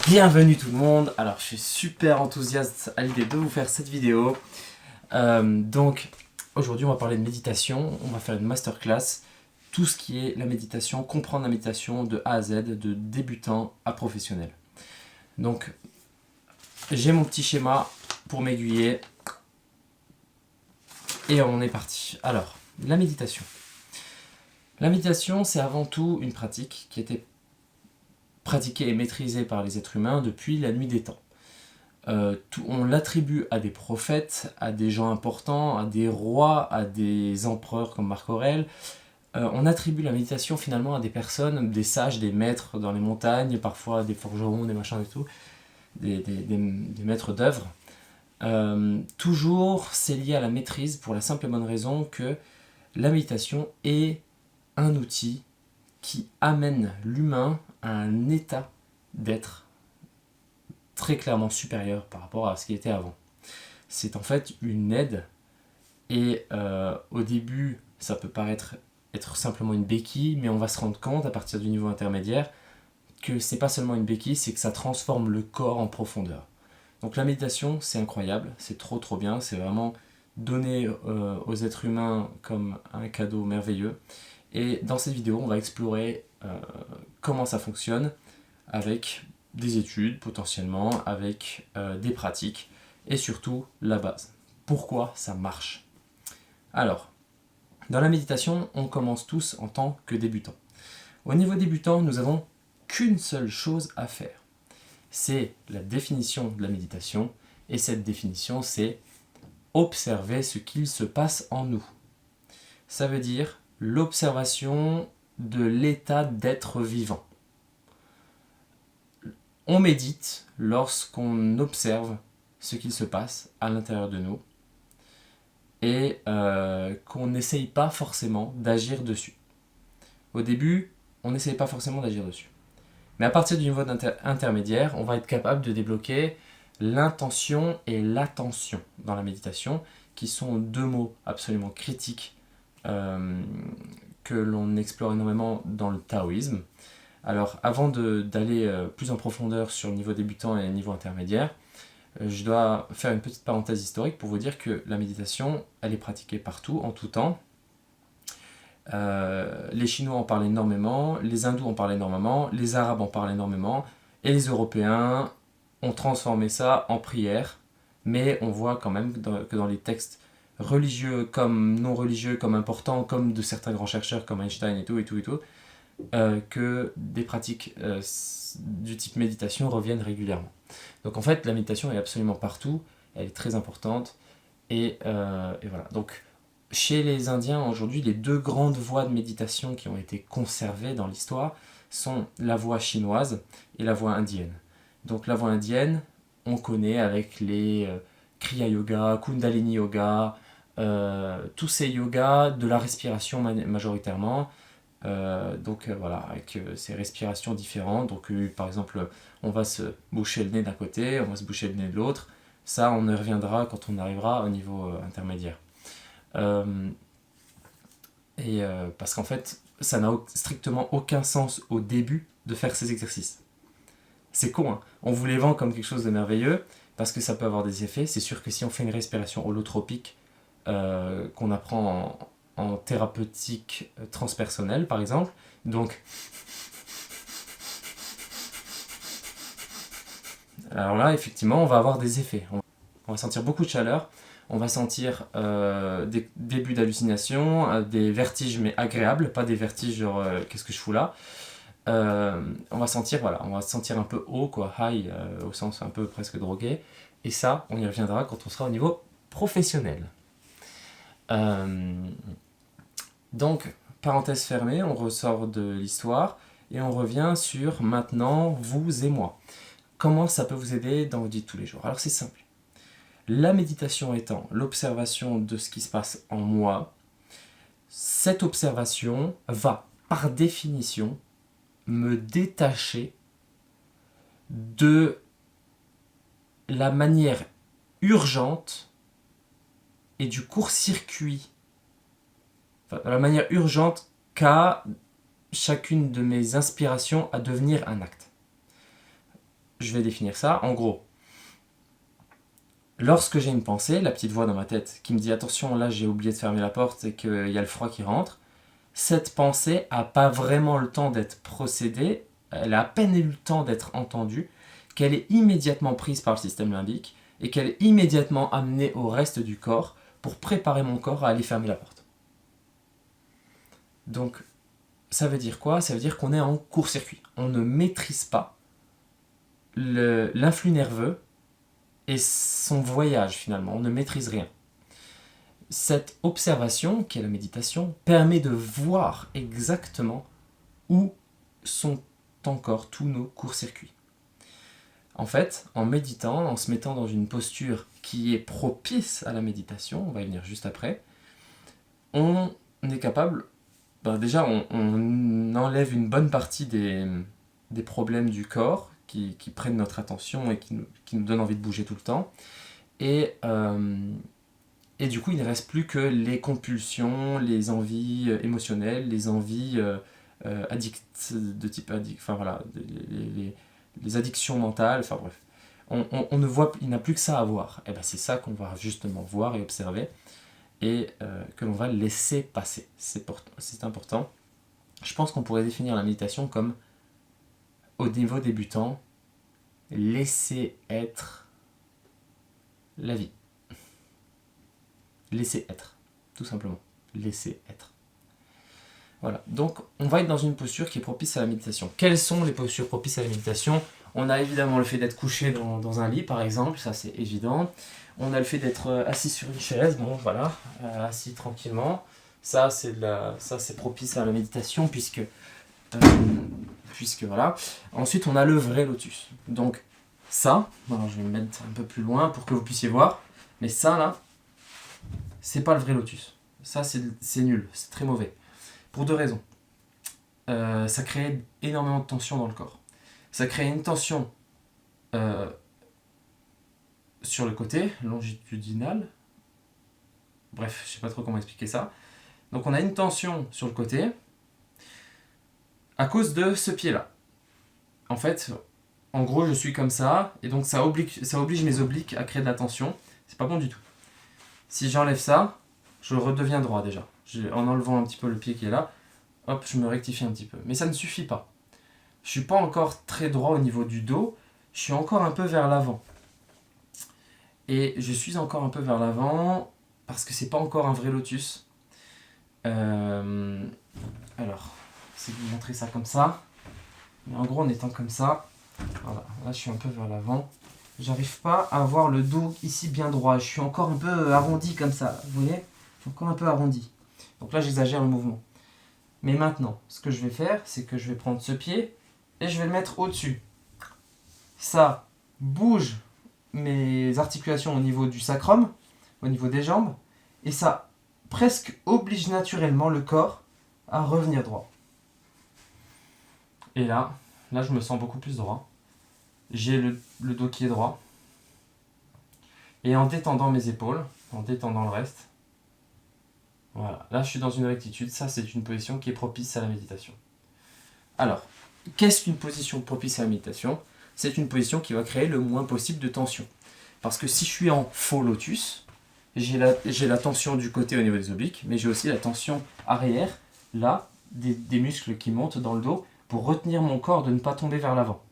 Bienvenue tout le monde. Alors je suis super enthousiaste à l'idée de vous faire cette vidéo. Donc aujourd'hui on va parler de méditation, on va faire une masterclass, tout ce qui est la méditation, comprendre la méditation de A à Z, de débutant à professionnel. Donc j'ai mon petit schéma pour m'aiguiller et on est parti. Alors la méditation. La méditation c'est avant tout une pratique qui était pratiquée et maîtrisée par les êtres humains depuis la nuit des temps. On l'attribue à des prophètes, à des gens importants, à des rois, à des empereurs comme Marc Aurèle. On attribue la méditation finalement à des personnes, des sages, des maîtres dans les montagnes, parfois des forgerons, des machins et tout, des maîtres d'œuvre. Toujours c'est lié à la maîtrise pour la simple et bonne raison que la méditation est un outil qui amène l'humain à un état d'être très clairement supérieur par rapport à ce qui était avant. C'est en fait une aide et au début ça peut paraître être simplement une béquille, mais on va se rendre compte à partir du niveau intermédiaire que c'est pas seulement une béquille, c'est que ça transforme le corps en profondeur. Donc la méditation c'est incroyable, c'est trop bien, c'est vraiment donné aux êtres humains comme un cadeau merveilleux. Et dans cette vidéo on va explorer comment ça fonctionne avec des études potentiellement, avec des pratiques et surtout la base. Pourquoi ça marche? Alors, dans la méditation, on commence tous en tant que débutants. Au niveau débutant, nous avons qu'une seule chose à faire. C'est la définition de la méditation et cette définition c'est observer ce qu'il se passe en nous. Ça veut dire l'observation de l'état d'être vivant. On médite lorsqu'on observe ce qu'il se passe à l'intérieur de nous et qu'on n'essaye pas forcément d'agir dessus. Au début, on n'essaye pas forcément d'agir dessus. Mais à partir du niveau intermédiaire, on va être capable de débloquer l'intention et l'attention dans la méditation, qui sont deux mots absolument critiques que l'on explore énormément dans le taoïsme. Alors, avant d'aller plus en profondeur sur le niveau débutant et le niveau intermédiaire, je dois faire une petite parenthèse historique pour vous dire que la méditation, elle est pratiquée partout, en tout temps. Les Chinois en parlent énormément, les Hindous en parlent énormément, les Arabes en parlent énormément, et les Européens ont transformé ça en prière, mais on voit quand même que dans les textes religieux comme non religieux, comme importants, comme de certains grands chercheurs comme Einstein et tout, que des pratiques du type méditation reviennent régulièrement. Donc en fait, la méditation est absolument partout, elle est très importante, et voilà. Donc chez les Indiens, aujourd'hui, les deux grandes voies de méditation qui ont été conservées dans l'histoire sont la voie chinoise et la voie indienne. Donc la voie indienne, on connaît avec les Kriya Yoga, Kundalini Yoga, tous ces yogas de la respiration majoritairement, voilà, avec ces respirations différentes. Donc par exemple, on va se boucher le nez d'un côté, on va se boucher le nez de l'autre. Ça, on y reviendra quand on arrivera au niveau intermédiaire. Parce qu'en fait, ça n'a strictement aucun sens au début de faire ces exercices. C'est con, hein. On vous les vend comme quelque chose de merveilleux, parce que ça peut avoir des effets. C'est sûr que si on fait une respiration holotropique qu'on apprend en thérapeutique transpersonnelle, par exemple, donc alors là, effectivement, on va avoir des effets. On va sentir beaucoup de chaleur, on va sentir des débuts d'hallucination, des vertiges mais agréables, pas des vertiges genre qu'est-ce que je fous là. On va sentir un peu haut, quoi, high, au sens un peu presque drogué. Et ça, on y reviendra quand on sera au niveau professionnel. Donc, parenthèse fermée, on ressort de l'histoire et on revient sur maintenant vous et moi. Comment ça peut vous aider dans vos vies de tous les jours? Alors c'est simple. La méditation étant l'observation de ce qui se passe en moi, cette observation va, par définition, me détacher de la manière urgente et du court-circuit, la manière urgente qu'a chacune de mes inspirations à devenir un acte. je vais définir ça. En gros, lorsque j'ai une pensée, la petite voix dans ma tête qui me dit attention, là j'ai oublié de fermer la porte et qu'il y a le froid qui rentre, cette pensée n'a pas vraiment le temps d'être procédée, elle a à peine eu le temps d'être entendue, qu'elle est immédiatement prise par le système limbique et qu'elle est immédiatement amenée au reste du corps pour préparer mon corps à aller fermer la porte. Donc, ça veut dire quoi? Ça veut dire qu'on est en court-circuit. On ne maîtrise pas l'influx nerveux et son voyage finalement. On ne maîtrise rien. Cette observation, qui est la méditation, permet de voir exactement où sont encore tous nos courts-circuits. En fait, en méditant, en se mettant dans une posture qui est propice à la méditation, on va y venir juste après, on est capable, déjà on enlève une bonne partie des problèmes du corps qui prennent notre attention et qui nous donnent envie de bouger tout le temps. Et du coup, il ne reste plus que les compulsions, les envies émotionnelles, les envies addicts, de type addict, enfin voilà, les addictions mentales, enfin bref. On ne voit, il n'a plus que ça à voir. Et ben c'est ça qu'on va justement voir et observer et que l'on va laisser passer. C'est important. Je pense qu'on pourrait définir la méditation comme, au niveau débutant, laisser être la vie. Laisser être, tout simplement. Laisser être. Voilà, donc on va être dans une posture qui est propice à la méditation. Quelles sont les postures propices à la méditation? On a évidemment le fait d'être couché dans un lit, par exemple, ça c'est évident. On a le fait d'être assis sur une chaise, bon voilà, assis tranquillement. Ça c'est propice à la méditation puisque voilà. Ensuite on a le vrai lotus. Donc ça, alors je vais me mettre un peu plus loin pour que vous puissiez voir, mais ça là, c'est pas le vrai lotus. Ça c'est nul, c'est très mauvais. Pour deux raisons. Ça crée énormément de tension dans le corps. Ça crée une tension sur le côté, longitudinal. Bref, je sais pas trop comment expliquer ça. Donc on a une tension sur le côté à cause de ce pied-là. En fait, en gros, je suis comme ça, et donc ça oblige mes obliques à créer de la tension. C'est pas bon du tout. Si j'enlève ça, je redeviens droit déjà. En enlevant un petit peu le pied qui est là, hop, je me rectifie un petit peu. Mais ça ne suffit pas. Je suis pas encore très droit au niveau du dos, je suis encore un peu vers l'avant. Et je suis encore un peu vers l'avant parce que c'est pas encore un vrai lotus. Alors, c'est de vous montrer ça comme ça. Mais en gros, en étant comme ça, voilà, là je suis un peu vers l'avant. J'arrive pas à avoir le dos ici bien droit. Je suis encore un peu arrondi comme ça. Vous voyez? Je suis encore un peu arrondi. Donc là, j'exagère le mouvement. Mais maintenant, ce que je vais faire, c'est que je vais prendre ce pied et je vais le mettre au-dessus. Ça bouge mes articulations au niveau du sacrum, au niveau des jambes, et ça presque oblige naturellement le corps à revenir droit. Et là je me sens beaucoup plus droit. J'ai le dos qui est droit. Et en détendant mes épaules, en détendant le reste, voilà, là je suis dans une rectitude. Ça, c'est une position qui est propice à la méditation. Alors, qu'est-ce qu'une position propice à la méditation? C'est une position qui va créer le moins possible de tension. Parce que si je suis en faux lotus, j'ai la tension du côté au niveau des obliques, mais j'ai aussi la tension arrière, là, des muscles qui montent dans le dos pour retenir mon corps de ne pas tomber vers l'avant.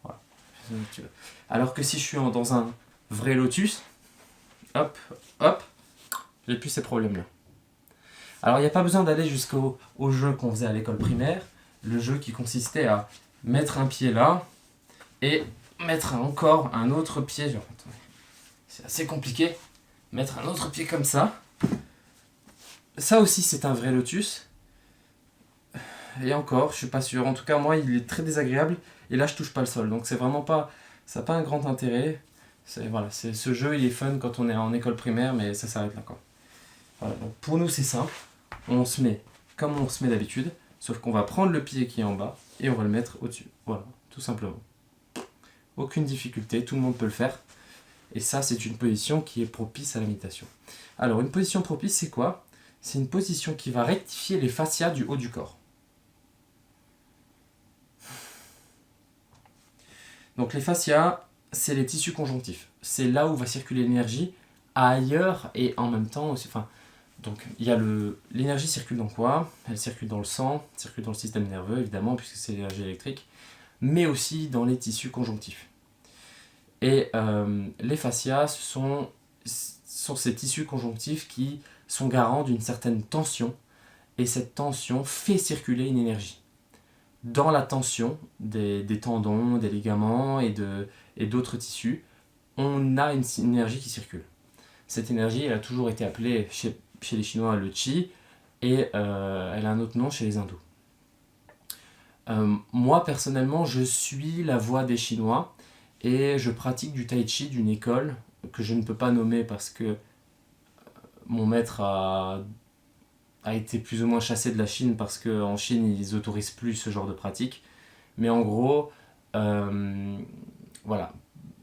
Voilà. Alors que si je suis dans un vrai lotus, hop, hop, j'ai plus ces problèmes-là. Alors il n'y a pas besoin d'aller jusqu'au jeu qu'on faisait à l'école primaire, le jeu qui consistait à mettre un pied là et mettre encore un autre pied. Genre, c'est assez compliqué. Mettre un autre pied comme ça. Ça aussi c'est un vrai lotus. Et encore, je suis pas sûr. En tout cas moi il est très désagréable et là je touche pas le sol. Donc c'est vraiment pas, ça n'a pas un grand intérêt. Ce jeu il est fun quand on est en école primaire, mais ça s'arrête là quoi. Voilà, donc pour nous c'est simple. On se met comme on se met d'habitude, sauf qu'on va prendre le pied qui est en bas et on va le mettre au-dessus. Voilà, tout simplement. Aucune difficulté, tout le monde peut le faire. Et ça, c'est une position qui est propice à la méditation. Alors, une position propice, c'est quoi? C'est une position qui va rectifier les fascias du haut du corps. Donc les fascias, c'est les tissus conjonctifs. C'est là où va circuler l'énergie ailleurs et en même temps aussi. Enfin, donc il y a l'énergie circule dans quoi? Elle circule dans le sang, circule dans le système nerveux évidemment puisque c'est l'énergie électrique, mais aussi dans les tissus conjonctifs. Et les fascias, sont ces tissus conjonctifs qui sont garants d'une certaine tension, et cette tension fait circuler une énergie. Dans la tension des tendons, des ligaments et d'autres tissus, on a une énergie qui circule. Cette énergie, elle a toujours été appelée chez les Chinois le Qi, et elle a un autre nom chez les hindous. Moi, personnellement, je suis la voie des Chinois, et je pratique du tai chi d'une école que je ne peux pas nommer parce que mon maître a été plus ou moins chassé de la Chine parce qu'en Chine, ils autorisent plus ce genre de pratique. Mais en gros, voilà,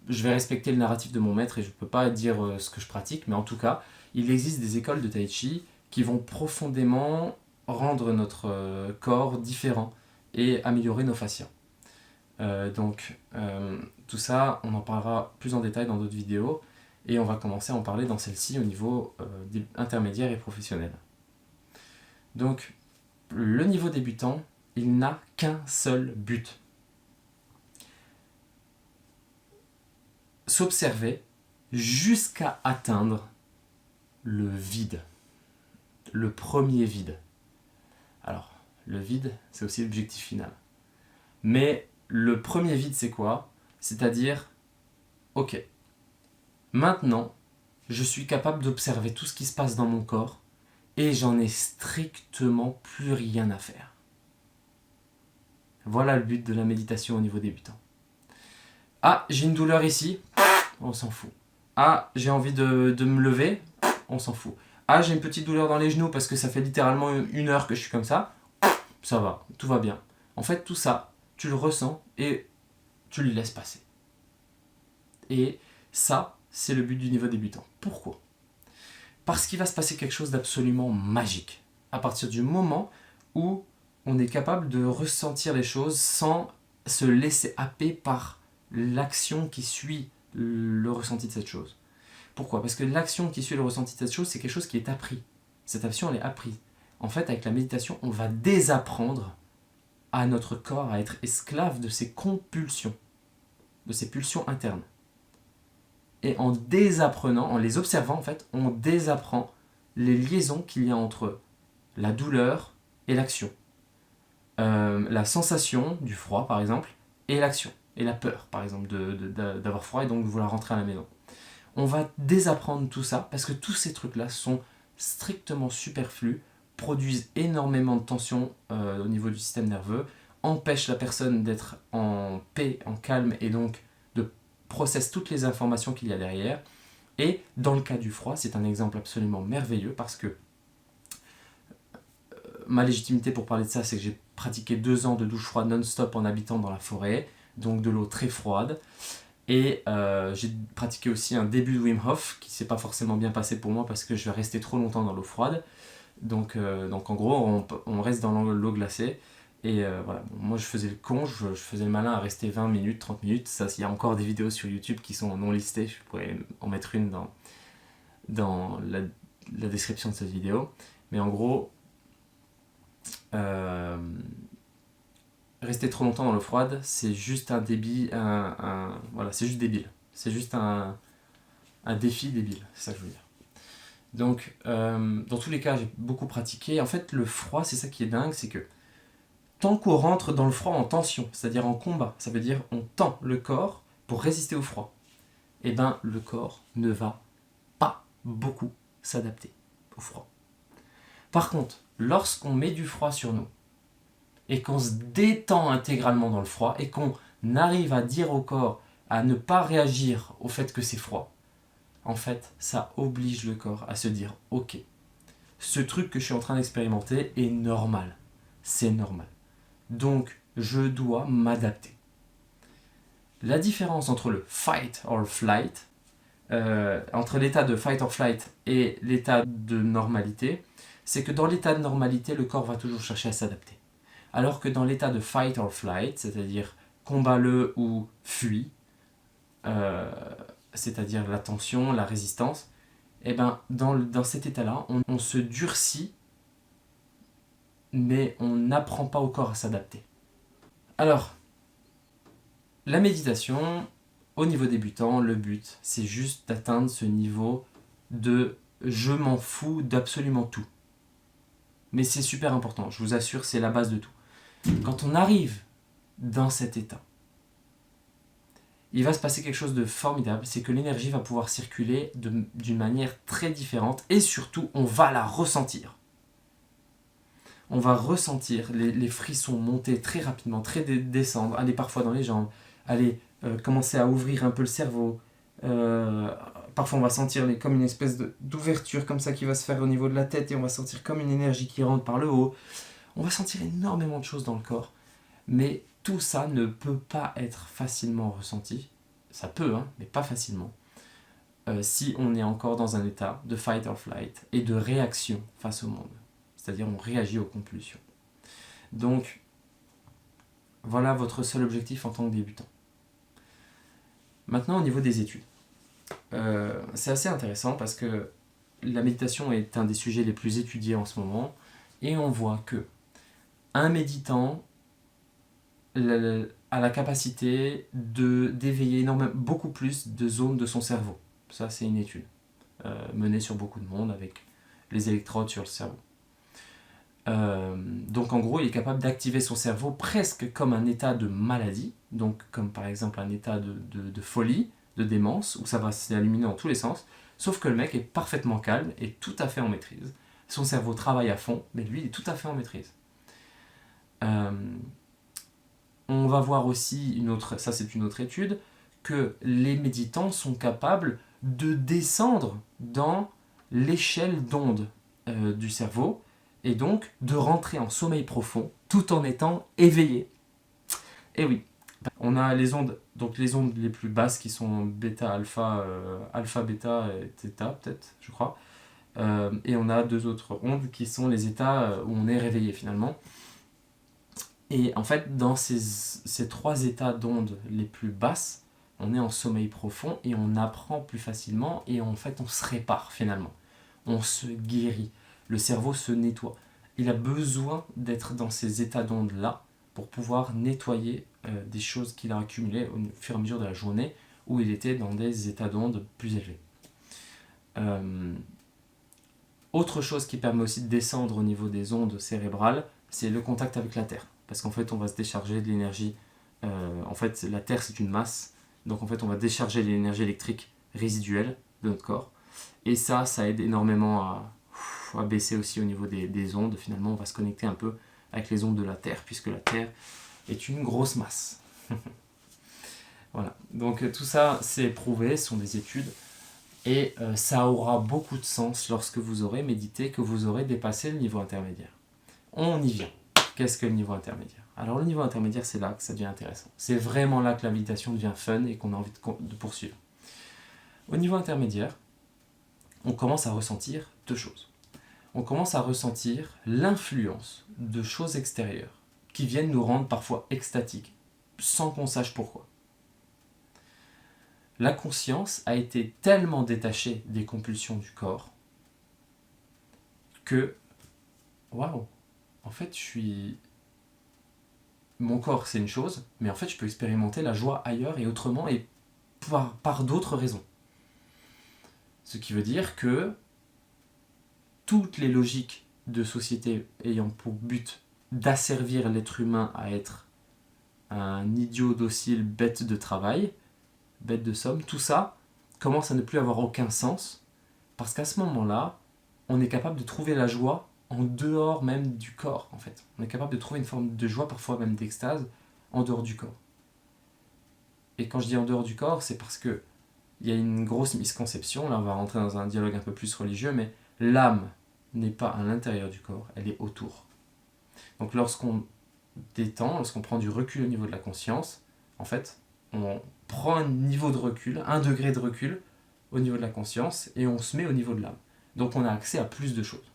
je vais respecter le narratif de mon maître et je ne peux pas dire ce que je pratique, mais en tout cas, il existe des écoles de tai chi qui vont profondément rendre notre corps différent et améliorer nos fascias. Donc, tout ça, on en parlera plus en détail dans d'autres vidéos, et on va commencer à en parler dans celle-ci au niveau intermédiaire et professionnel. Donc, le niveau débutant, il n'a qu'un seul but. S'observer jusqu'à atteindre le vide. Le premier vide. Alors, le vide, c'est aussi l'objectif final. Mais le premier vide, c'est quoi? C'est-à-dire, ok, maintenant, je suis capable d'observer tout ce qui se passe dans mon corps et j'en ai strictement plus rien à faire. Voilà le but de la méditation au niveau débutant. Ah, j'ai une douleur ici, on s'en fout. Ah, j'ai envie de me lever, on s'en fout. Ah, j'ai une petite douleur dans les genoux parce que ça fait littéralement 1 heure que je suis comme ça, ça va, tout va bien. En fait, tout ça, tu le ressens et tu le laisses passer. Et ça, c'est le but du niveau débutant. Pourquoi? Parce qu'il va se passer quelque chose d'absolument magique. À partir du moment où on est capable de ressentir les choses sans se laisser happer par l'action qui suit le ressenti de cette chose. Pourquoi? Parce que l'action qui suit le ressenti de cette chose, c'est quelque chose qui est appris. Cette action, elle est apprise. En fait, avec la méditation, on va désapprendre à notre corps à être esclave de ses compulsions, de ses pulsions internes. Et en désapprenant, en les observant, en fait, on désapprend les liaisons qu'il y a entre la douleur et l'action. La sensation du froid, par exemple, et l'action. Et la peur, par exemple, d'avoir froid et donc de vouloir rentrer à la maison. On va désapprendre tout ça parce que tous ces trucs-là sont strictement superflus, produisent énormément de tension au niveau du système nerveux, empêchent la personne d'être en paix, en calme et donc de processer toutes les informations qu'il y a derrière. Et dans le cas du froid, c'est un exemple absolument merveilleux parce que ma légitimité pour parler de ça, c'est que j'ai pratiqué 2 ans de douche froide non-stop en habitant dans la forêt, donc de l'eau très froide. Et j'ai pratiqué aussi un début de Wim Hof qui ne s'est pas forcément bien passé pour moi parce que je vais rester trop longtemps dans l'eau froide. Donc en gros, on reste dans l'eau glacée. Et voilà, bon, moi je faisais le con, je faisais le malin à rester 20 minutes, 30 minutes. Ça, il y a encore des vidéos sur YouTube qui sont non listées, je pourrais en mettre une dans la description de cette vidéo. Mais en gros, rester trop longtemps dans l'eau froide, c'est juste un débit, voilà, c'est juste débile. C'est juste un défi débile, c'est ça que je veux dire. Donc, dans tous les cas, j'ai beaucoup pratiqué. En fait, le froid, c'est ça qui est dingue, c'est que tant qu'on rentre dans le froid en tension, c'est-à-dire en combat, ça veut dire on tend le corps pour résister au froid, et ben le corps ne va pas beaucoup s'adapter au froid. Par contre, lorsqu'on met du froid sur nous, et qu'on se détend intégralement dans le froid, et qu'on arrive à dire au corps à ne pas réagir au fait que c'est froid, en fait, ça oblige le corps à se dire « Ok, ce truc que je suis en train d'expérimenter est normal, c'est normal. Donc, je dois m'adapter. » La différence entre le fight or flight, entre l'état de fight or flight et l'état de normalité, c'est que dans l'état de normalité, le corps va toujours chercher à s'adapter. Alors que dans l'état de fight or flight, c'est-à-dire combat-le ou fuis, c'est-à-dire la tension, la résistance, et ben dans cet état-là, on se durcit, mais on n'apprend pas au corps à s'adapter. Alors, la méditation, au niveau débutant, le but, c'est juste d'atteindre ce niveau de je m'en fous d'absolument tout. Mais c'est super important, je vous assure, c'est la base de tout. Quand on arrive dans cet état, il va se passer quelque chose de formidable, c'est que l'énergie va pouvoir circuler d'une manière très différente et surtout, on va la ressentir. On va ressentir les frissons monter très rapidement, très descendre, aller parfois dans les jambes, aller commencer à ouvrir un peu le cerveau. Parfois on va sentir comme une espèce d'ouverture comme ça qui va se faire au niveau de la tête et on va sentir comme une énergie qui rentre par le haut. On va sentir énormément de choses dans le corps, mais tout ça ne peut pas être facilement ressenti. Ça peut, mais pas facilement. Si on est encore dans un état de fight or flight et de réaction face au monde. C'est-à-dire on réagit aux compulsions. Donc, voilà votre seul objectif en tant que débutant. Maintenant, au niveau des études. C'est assez intéressant parce que la méditation est un des sujets les plus étudiés en ce moment et on voit que un méditant a la capacité d'éveiller beaucoup plus de zones de son cerveau. Ça, c'est une étude menée sur beaucoup de monde avec les électrodes sur le cerveau. Donc en gros, il est capable d'activer son cerveau presque comme un état de maladie, donc comme par exemple un état de folie, de démence, où ça va s'illuminer dans tous les sens, sauf que le mec est parfaitement calme et tout à fait en maîtrise. Son cerveau travaille à fond, mais lui, il est tout à fait en maîtrise. On va voir aussi, ça c'est une autre étude, que les méditants sont capables de descendre dans l'échelle d'onde du cerveau, et donc de rentrer en sommeil profond tout en étant éveillé. Et oui, on a les ondes, donc les ondes les plus basses qui sont bêta, alpha, alpha, bêta et theta peut-être, je crois. Et on a deux autres ondes qui sont les états où on est réveillé finalement. Et en fait, dans ces trois états d'ondes les plus basses, on est en sommeil profond et on apprend plus facilement et en fait on se répare finalement. On se guérit. Le cerveau se nettoie. Il a besoin d'être dans ces états d'onde-là pour pouvoir nettoyer des choses qu'il a accumulées au fur et à mesure de la journée où il était dans des états d'onde plus élevés. Autre chose qui permet aussi de descendre au niveau des ondes cérébrales, c'est le contact avec la Terre. Parce qu'en fait, on va se décharger de l'énergie. En fait, la Terre, c'est une masse. Donc en fait, on va décharger l'énergie électrique résiduelle de notre corps. Et ça aide énormément à baisser aussi au niveau des ondes. Finalement, on va se connecter un peu avec les ondes de la Terre, puisque la Terre est une grosse masse. Voilà. Donc tout ça, c'est prouvé, ce sont des études. Et ça aura beaucoup de sens lorsque vous aurez médité, que vous aurez dépassé le niveau intermédiaire. On y vient. Qu'est-ce que le niveau intermédiaire ? Alors le niveau intermédiaire, c'est là que ça devient intéressant. C'est vraiment là que la méditation devient fun et qu'on a envie de poursuivre. Au niveau intermédiaire, on commence à ressentir deux choses. On commence à ressentir l'influence de choses extérieures qui viennent nous rendre parfois extatiques, sans qu'on sache pourquoi. La conscience a été tellement détachée des compulsions du corps que, waouh, en fait, mon corps, c'est une chose, mais en fait, je peux expérimenter la joie ailleurs et autrement et par d'autres raisons. Ce qui veut dire que toutes les logiques de société ayant pour but d'asservir l'être humain à être un idiot docile, bête de travail, bête de somme, tout ça commence à ne plus avoir aucun sens parce qu'à ce moment-là, on est capable de trouver la joie en dehors même du corps, en fait. On est capable de trouver une forme de joie, parfois même d'extase, en dehors du corps. Et quand je dis en dehors du corps, c'est parce que il y a une grosse misconception, là on va rentrer dans un dialogue un peu plus religieux, mais l'âme n'est pas à l'intérieur du corps, elle est autour. Donc lorsqu'on détend, lorsqu'on prend du recul au niveau de la conscience, en fait, on prend un niveau de recul, un degré de recul au niveau de la conscience, et on se met au niveau de l'âme. Donc on a accès à plus de choses.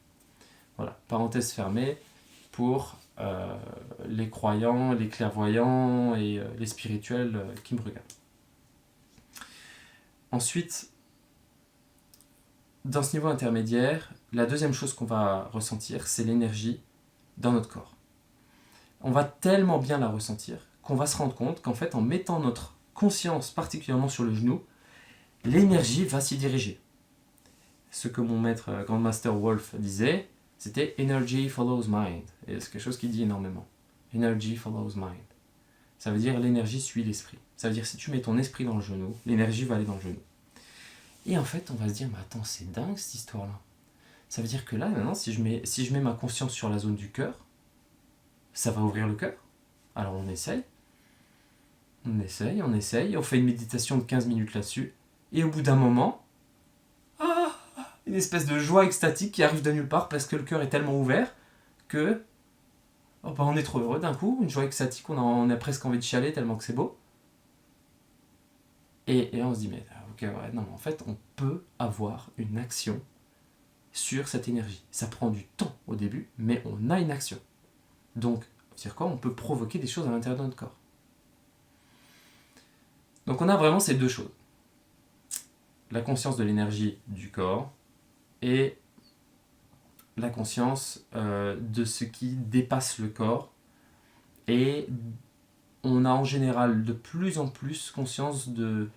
Voilà, parenthèse fermée pour les croyants, les clairvoyants et les spirituels qui me regardent. Ensuite, dans ce niveau intermédiaire, la deuxième chose qu'on va ressentir, c'est l'énergie dans notre corps. On va tellement bien la ressentir qu'on va se rendre compte qu'en fait, en mettant notre conscience particulièrement sur le genou, l'énergie va s'y diriger. Ce que mon maître Grand Master Wolf disait, c'était Energy follows mind. Et c'est quelque chose qu'il dit énormément. Energy follows mind. Ça veut dire l'énergie suit l'esprit. Ça veut dire si tu mets ton esprit dans le genou, l'énergie va aller dans le genou. Et en fait, on va se dire, mais attends, c'est dingue cette histoire-là. Ça veut dire que là, maintenant, si je mets ma conscience sur la zone du cœur, ça va ouvrir le cœur. Alors on essaye, on fait une méditation de 15 minutes là-dessus, et au bout d'un moment, une espèce de joie extatique qui arrive de nulle part parce que le cœur est tellement ouvert que on est trop heureux d'un coup, une joie extatique, on a presque envie de chialer tellement que c'est beau. Et on se dit, mais ok, ouais, non, en fait, on peut avoir une action sur cette énergie. Ça prend du temps au début, mais on a une action. Donc, c'est-à-dire quoi ? On peut provoquer des choses à l'intérieur de notre corps. Donc on a vraiment ces deux choses. La conscience de l'énergie du corps et la conscience de ce qui dépasse le corps. Et on a en général de plus en plus conscience de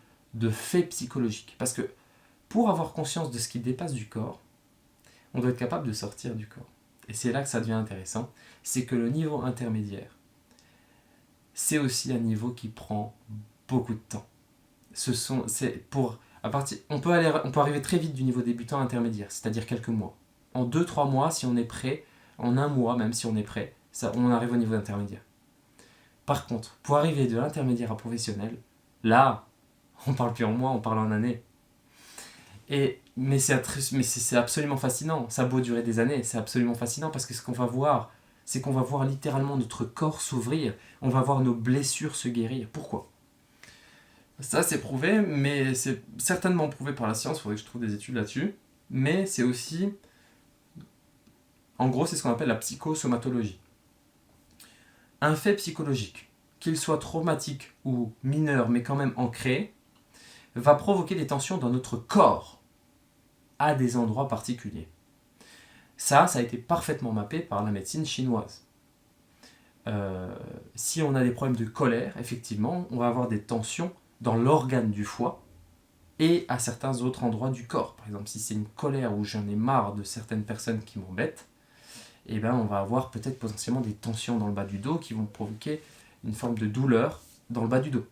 faits psychologiques. Parce que pour avoir conscience de ce qui dépasse du corps, on doit être capable de sortir du corps. Et c'est là que ça devient intéressant. C'est que le niveau intermédiaire, c'est aussi un niveau qui prend beaucoup de temps. On peut arriver très vite du niveau débutant à intermédiaire, c'est-à-dire quelques mois. En 2-3 mois, si on est prêt, en 1 mois même si on est prêt, on arrive au niveau intermédiaire. Par contre, pour arriver de l'intermédiaire à professionnel, là, on parle plus en mois, on parle en années. Mais c'est absolument fascinant. Ça a beau durer des années, c'est absolument fascinant parce que ce qu'on va voir, c'est qu'on va voir littéralement notre corps s'ouvrir, on va voir nos blessures se guérir. Pourquoi ? Ça, c'est prouvé, mais c'est certainement prouvé par la science, il faudrait que je trouve des études là-dessus. Mais c'est aussi, en gros, c'est ce qu'on appelle la psychosomatologie. Un fait psychologique, qu'il soit traumatique ou mineur, mais quand même ancré, va provoquer des tensions dans notre corps, à des endroits particuliers. Ça a été parfaitement mappé par la médecine chinoise. Si on a des problèmes de colère, effectivement, on va avoir des tensions dans l'organe du foie et à certains autres endroits du corps. Par exemple, si c'est une colère où j'en ai marre de certaines personnes qui m'embêtent, eh ben, on va avoir peut-être potentiellement des tensions dans le bas du dos qui vont provoquer une forme de douleur dans le bas du dos.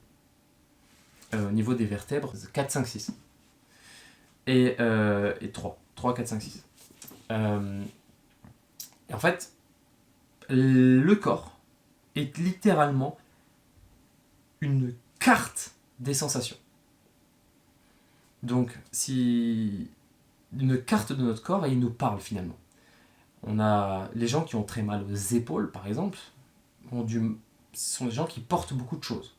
Au niveau des vertèbres, 4, 5, 6. Et 3. 3, 4, 5, 6. Et en fait, le corps est littéralement une carte des sensations. Donc, si une carte de notre corps et il nous parle finalement. On a les gens qui ont très mal aux épaules, par exemple, ce sont des gens qui portent beaucoup de choses.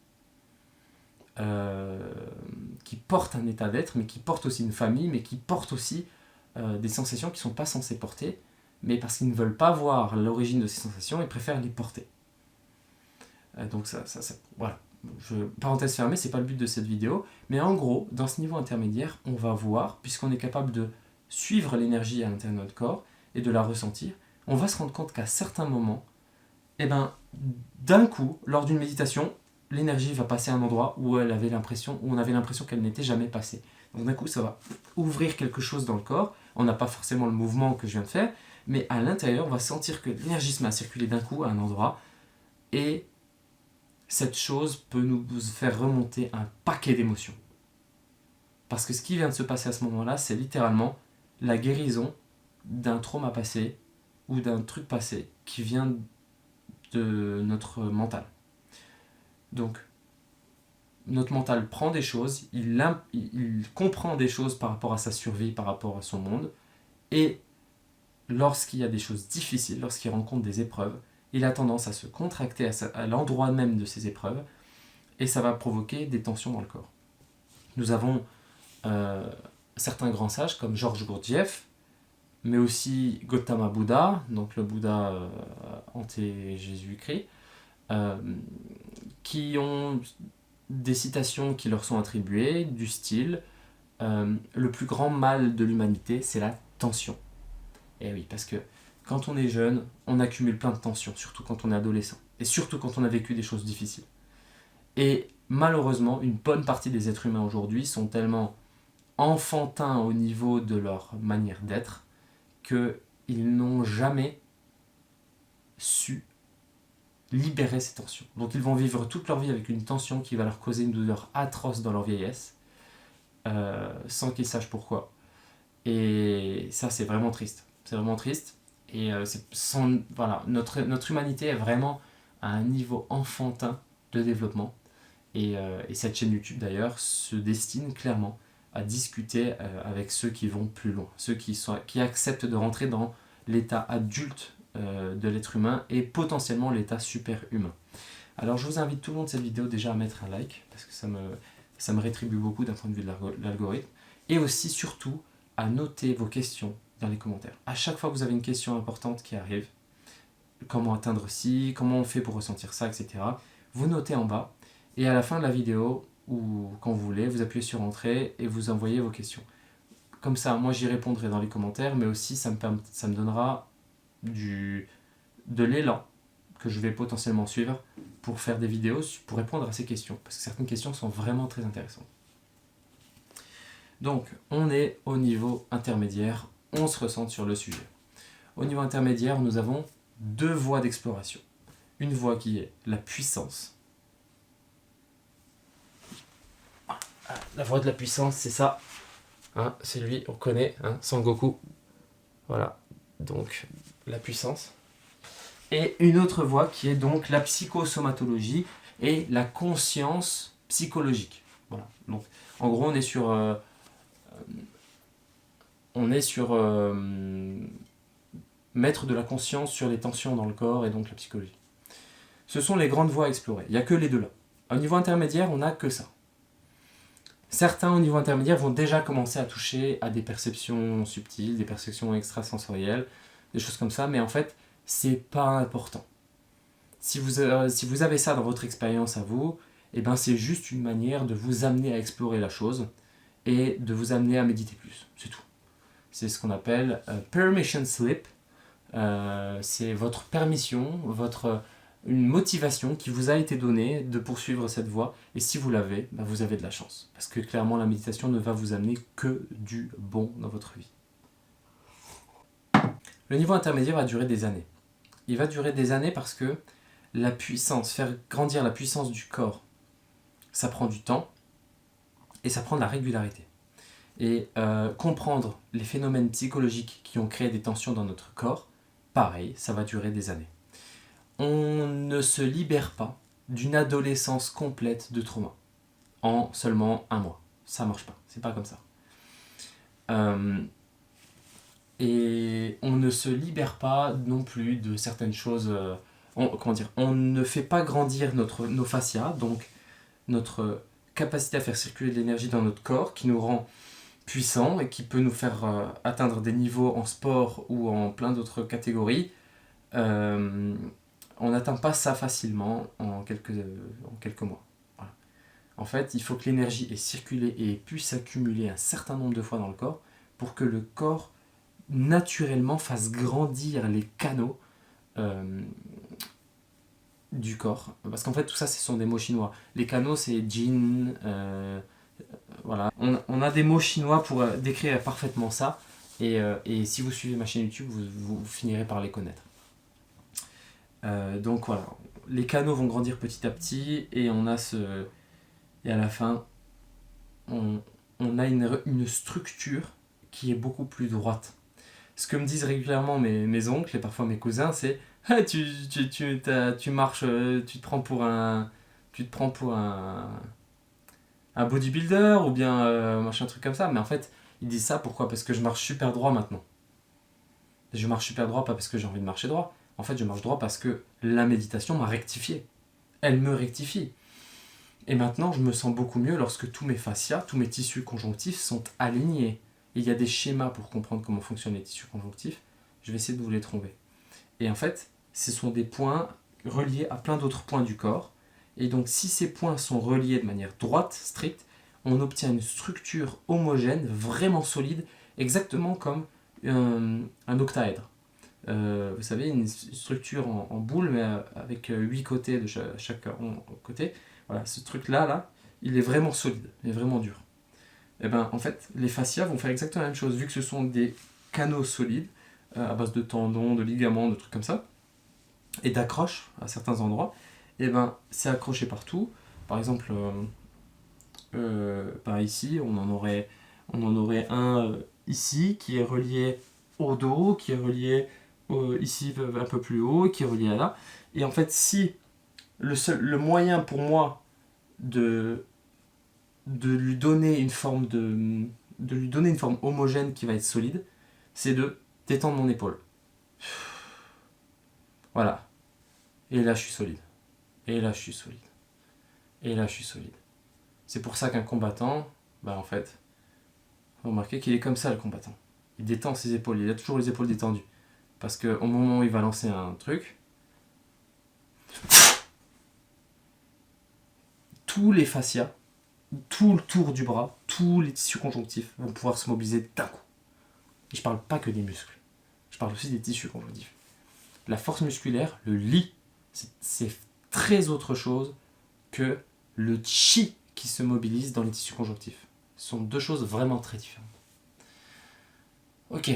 Qui portent un état d'être, mais qui portent aussi une famille, mais qui portent aussi des sensations qui ne sont pas censés porter, mais parce qu'ils ne veulent pas voir l'origine de ces sensations, ils préfèrent les porter. Donc ça voilà. Parenthèse fermée, c'est pas le but de cette vidéo, mais en gros, dans ce niveau intermédiaire, on va voir, puisqu'on est capable de suivre l'énergie à l'intérieur de notre corps et de la ressentir, on va se rendre compte qu'à certains moments, d'un coup, lors d'une méditation, l'énergie va passer à un endroit où on avait l'impression qu'elle n'était jamais passée. Donc d'un coup, ça va ouvrir quelque chose dans le corps. On n'a pas forcément le mouvement que je viens de faire, mais à l'intérieur, on va sentir que l'énergie se met à circuler d'un coup à un endroit, et cette chose peut nous faire remonter un paquet d'émotions. Parce que ce qui vient de se passer à ce moment-là, c'est littéralement la guérison d'un trauma passé ou d'un truc passé qui vient de notre mental. Donc, notre mental prend des choses, il comprend des choses par rapport à sa survie, par rapport à son monde, et lorsqu'il y a des choses difficiles, lorsqu'il rencontre des épreuves, il a tendance à se contracter à l'endroit même de ces épreuves, et ça va provoquer des tensions dans le corps. Nous avons certains grands sages, comme Georges Gurdjieff, mais aussi Gautama Bouddha, donc le Bouddha anté-Jésus-Christ, qui ont des citations qui leur sont attribuées, du style le plus grand mal de l'humanité, c'est la tension. Et oui, parce que quand on est jeune, on accumule plein de tensions, surtout quand on est adolescent, et surtout quand on a vécu des choses difficiles. Et malheureusement, une bonne partie des êtres humains aujourd'hui sont tellement enfantins au niveau de leur manière d'être qu'ils n'ont jamais su libérer ces tensions. Donc ils vont vivre toute leur vie avec une tension qui va leur causer une douleur atroce dans leur vieillesse, sans qu'ils sachent pourquoi. Et ça, c'est vraiment triste. C'est vraiment triste. Et voilà, notre humanité est vraiment à un niveau enfantin de développement. Et cette chaîne YouTube, d'ailleurs, se destine clairement à discuter avec ceux qui vont plus loin, ceux qui acceptent de rentrer dans l'état adulte de l'être humain et potentiellement l'état super-humain. Alors je vous invite tout le long de cette vidéo déjà à mettre un like, parce que ça me rétribue beaucoup d'un point de vue de l'algorithme, et aussi surtout à noter vos questions dans les commentaires. À chaque fois que vous avez une question importante qui arrive, comment atteindre ci, comment on fait pour ressentir ça, etc., vous notez en bas, et à la fin de la vidéo, ou quand vous voulez, vous appuyez sur Entrée et vous envoyez vos questions. Comme ça, moi j'y répondrai dans les commentaires, mais aussi ça me donnera de l'élan que je vais potentiellement suivre pour faire des vidéos, pour répondre à ces questions, parce que certaines questions sont vraiment très intéressantes. Donc, on est au niveau intermédiaire, on se ressent sur le sujet. Au niveau intermédiaire, nous avons deux voies d'exploration. Une voie qui est la puissance. La voie de la puissance, c'est ça. Hein, c'est lui, on connaît, hein, Sangoku. Voilà, donc la puissance. Et une autre voie qui est donc la psychosomatologie et la conscience psychologique. Voilà. Donc, en gros, on est sur mettre de la conscience sur les tensions dans le corps et donc la psychologie. Ce sont les grandes voies à explorer. Il n'y a que les deux là. Au niveau intermédiaire, on n'a que ça. Certains au niveau intermédiaire vont déjà commencer à toucher à des perceptions subtiles, des perceptions extrasensorielles, des choses comme ça, mais en fait, c'est pas important. Si vous avez ça dans votre expérience à vous, eh ben c'est juste une manière de vous amener à explorer la chose et de vous amener à méditer plus, c'est tout. C'est ce qu'on appelle permission slip. C'est votre permission, une motivation qui vous a été donnée de poursuivre cette voie. Et si vous l'avez, ben vous avez de la chance. Parce que clairement, la méditation ne va vous amener que du bon dans votre vie. Le niveau intermédiaire va durer des années. Il va durer des années parce que la puissance, faire grandir la puissance du corps, ça prend du temps et ça prend de la régularité. Et comprendre les phénomènes psychologiques qui ont créé des tensions dans notre corps, pareil, ça va durer des années. On ne se libère pas d'une adolescence complète de trauma en seulement 1 mois. Ça marche pas, c'est pas comme ça. Et on ne se libère pas non plus de certaines choses. On ne fait pas grandir nos fascias, donc notre capacité à faire circuler de l'énergie dans notre corps qui nous rend puissants et qui peut nous faire atteindre des niveaux en sport ou en plein d'autres catégories. On n'atteint pas ça facilement en quelques mois. Voilà. En fait, il faut que l'énergie ait circulé et puisse s'accumuler un certain nombre de fois dans le corps pour que le corps naturellement fasse grandir les canaux du corps. Parce qu'en fait, tout ça, ce sont des mots chinois. Les canaux, c'est Jin. Voilà. On a des mots chinois pour décrire parfaitement ça. Et si vous suivez ma chaîne YouTube, vous finirez par les connaître. Donc voilà. Les canaux vont grandir petit à petit. Et et à la fin, on a une structure qui est beaucoup plus droite. Ce que me disent régulièrement mes oncles et parfois mes cousins, c'est hey, tu marches, tu te prends pour un bodybuilder ou bien machin truc comme ça. Mais en fait, ils disent ça pourquoi ? Parce que je marche super droit maintenant. Je marche super droit pas parce que j'ai envie de marcher droit. En fait, je marche droit parce que la méditation m'a rectifié. Elle me rectifie. Et maintenant, je me sens beaucoup mieux lorsque tous mes fascias, tous mes tissus conjonctifs sont alignés. Et il y a des schémas pour comprendre comment fonctionnent les tissus conjonctifs. Je vais essayer de vous les trouver. Et en fait, ce sont des points reliés à plein d'autres points du corps. Et donc, si ces points sont reliés de manière droite, stricte, on obtient une structure homogène, vraiment solide, exactement comme un octaèdre. Vous savez, une structure en boule, mais avec 8 côtés de chaque côté. Voilà, ce truc-là, il est vraiment solide, il est vraiment dur. Et ben, en fait, les fascias vont faire exactement la même chose, vu que ce sont des canaux solides, à base de tendons, de ligaments, de trucs comme ça, et d'accroches à certains endroits. Et ben, c'est accroché partout. Par exemple, par ici, on en aurait un ici qui est relié au dos, qui est relié ici un peu plus haut, qui est relié à là. Et en fait, si le moyen pour moi de lui donner une forme homogène qui va être solide, c'est de détendre mon épaule. Voilà. Et là, je suis solide. Et là, je suis solide. Et là, je suis solide. C'est pour ça qu'un combattant, en fait, vous remarquez qu'il est comme ça, le combattant. Il détend ses épaules, il a toujours les épaules détendues. Parce qu'au moment où il va lancer un truc, tous les fascias, tout le tour du bras, tous les tissus conjonctifs vont pouvoir se mobiliser d'un coup. Et je parle pas que des muscles, je parle aussi des tissus conjonctifs. La force musculaire, le li, c'est très autre chose que le chi qui se mobilise dans les tissus conjonctifs. Ce sont deux choses vraiment très différentes. Ok.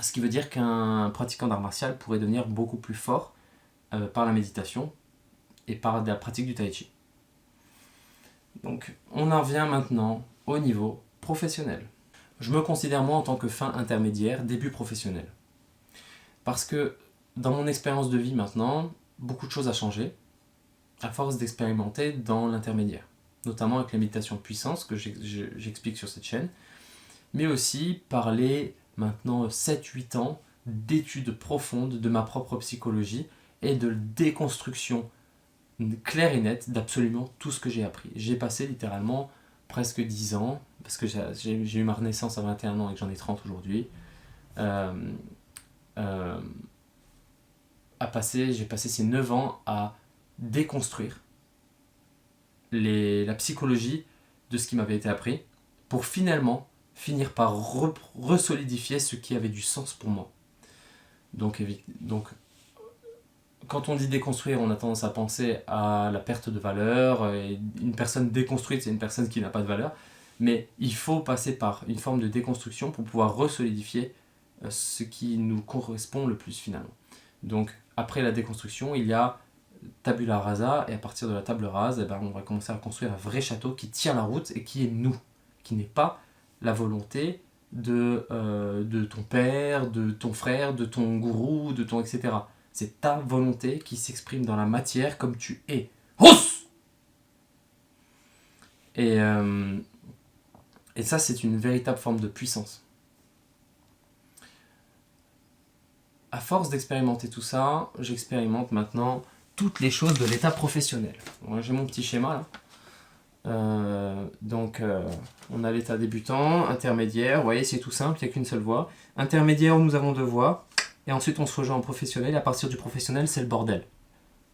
Ce qui veut dire qu'un pratiquant d'art martial pourrait devenir beaucoup plus fort par la méditation et par la pratique du tai chi. Donc, on en vient maintenant au niveau professionnel. Je me considère moi en tant que fin intermédiaire, début professionnel. Parce que dans mon expérience de vie maintenant, beaucoup de choses ont changé à force d'expérimenter dans l'intermédiaire. Notamment avec la méditation de puissance que j'explique sur cette chaîne. Mais aussi par les maintenant 7-8 ans d'études profondes de ma propre psychologie et de déconstruction claire et nette d'absolument tout ce que j'ai appris. J'ai passé littéralement presque 10 ans, parce que j'ai eu ma renaissance à 21 ans et que j'en ai 30 aujourd'hui, j'ai passé ces 9 ans à déconstruire la psychologie de ce qui m'avait été appris pour finalement finir par resolidifier ce qui avait du sens pour moi. Donc, quand on dit déconstruire, on a tendance à penser à la perte de valeur. Et une personne déconstruite, c'est une personne qui n'a pas de valeur. Mais il faut passer par une forme de déconstruction pour pouvoir resolidifier ce qui nous correspond le plus finalement. Donc, après la déconstruction, il y a tabula rasa. Et à partir de la table rase, on va commencer à construire un vrai château qui tient la route et qui est nous. Qui n'est pas la volonté de ton père, de ton frère, de ton gourou, de ton etc. C'est ta volonté qui s'exprime dans la matière comme tu es. Et ça, c'est une véritable forme de puissance. À force d'expérimenter tout ça, j'expérimente maintenant toutes les choses de l'état professionnel. Bon, j'ai mon petit schéma là. On a l'état débutant, intermédiaire, vous voyez c'est tout simple, il n'y a qu'une seule voie. Intermédiaire, nous avons deux voies, et ensuite on se rejoint en professionnel, et à partir du professionnel c'est le bordel.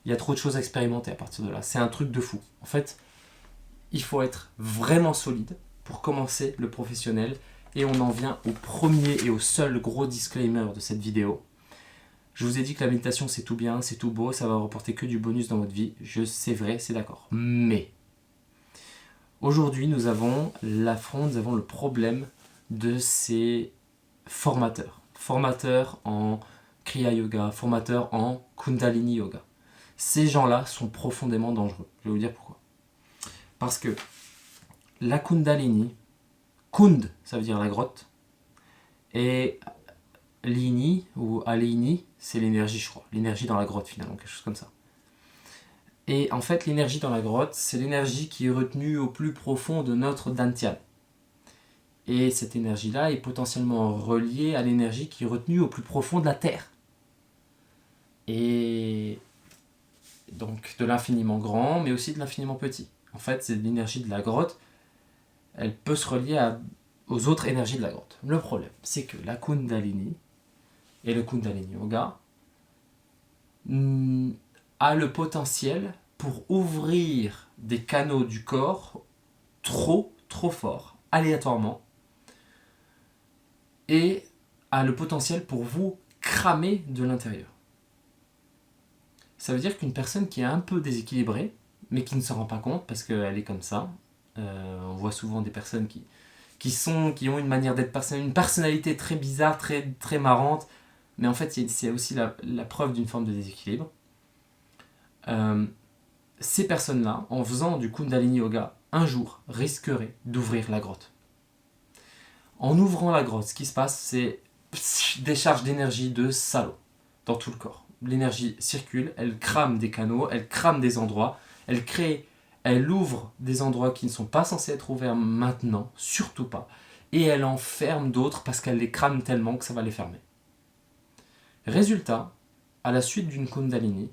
Il y a trop de choses à expérimenter à partir de là, c'est un truc de fou. En fait, il faut être vraiment solide pour commencer le professionnel, et on en vient au premier et au seul gros disclaimer de cette vidéo. Je vous ai dit que la méditation c'est tout bien, c'est tout beau, ça va reporter que du bonus dans votre vie, c'est vrai, c'est d'accord. Mais aujourd'hui, nous avons l'affront, nous avons le problème de ces formateurs. Formateurs en Kriya Yoga, formateurs en Kundalini Yoga. Ces gens-là sont profondément dangereux. Je vais vous dire pourquoi. Parce que la Kundalini, Kund, ça veut dire la grotte, et Lini, ou Alini, c'est l'énergie, je crois. L'énergie dans la grotte, finalement, quelque chose comme ça. Et en fait, l'énergie dans la grotte, c'est l'énergie qui est retenue au plus profond de notre dantian. Et cette énergie-là est potentiellement reliée à l'énergie qui est retenue au plus profond de la Terre. Et donc de l'infiniment grand, mais aussi de l'infiniment petit. En fait, c'est l'énergie de la grotte. Elle peut se relier à aux autres énergies de la grotte. Le problème, c'est que la Kundalini et le Kundalini Yoga a le potentiel pour ouvrir des canaux du corps trop fort, aléatoirement, et a le potentiel pour vous cramer de l'intérieur. Ça veut dire qu'une personne qui est un peu déséquilibrée, mais qui ne s'en rend pas compte parce qu'elle est comme ça, on voit souvent des personnes qui ont une manière d'être, une personnalité très bizarre, très marrante, mais en fait c'est aussi la preuve d'une forme de déséquilibre. Ces personnes-là, en faisant du Kundalini Yoga, un jour risqueraient d'ouvrir la grotte. En ouvrant la grotte, ce qui se passe, c'est décharge d'énergie de salaud dans tout le corps. L'énergie circule, elle crame des canaux, elle crame des endroits, elle ouvre des endroits qui ne sont pas censés être ouverts maintenant, surtout pas, et elle en ferme d'autres parce qu'elle les crame tellement que ça va les fermer. Résultat, à la suite d'une Kundalini,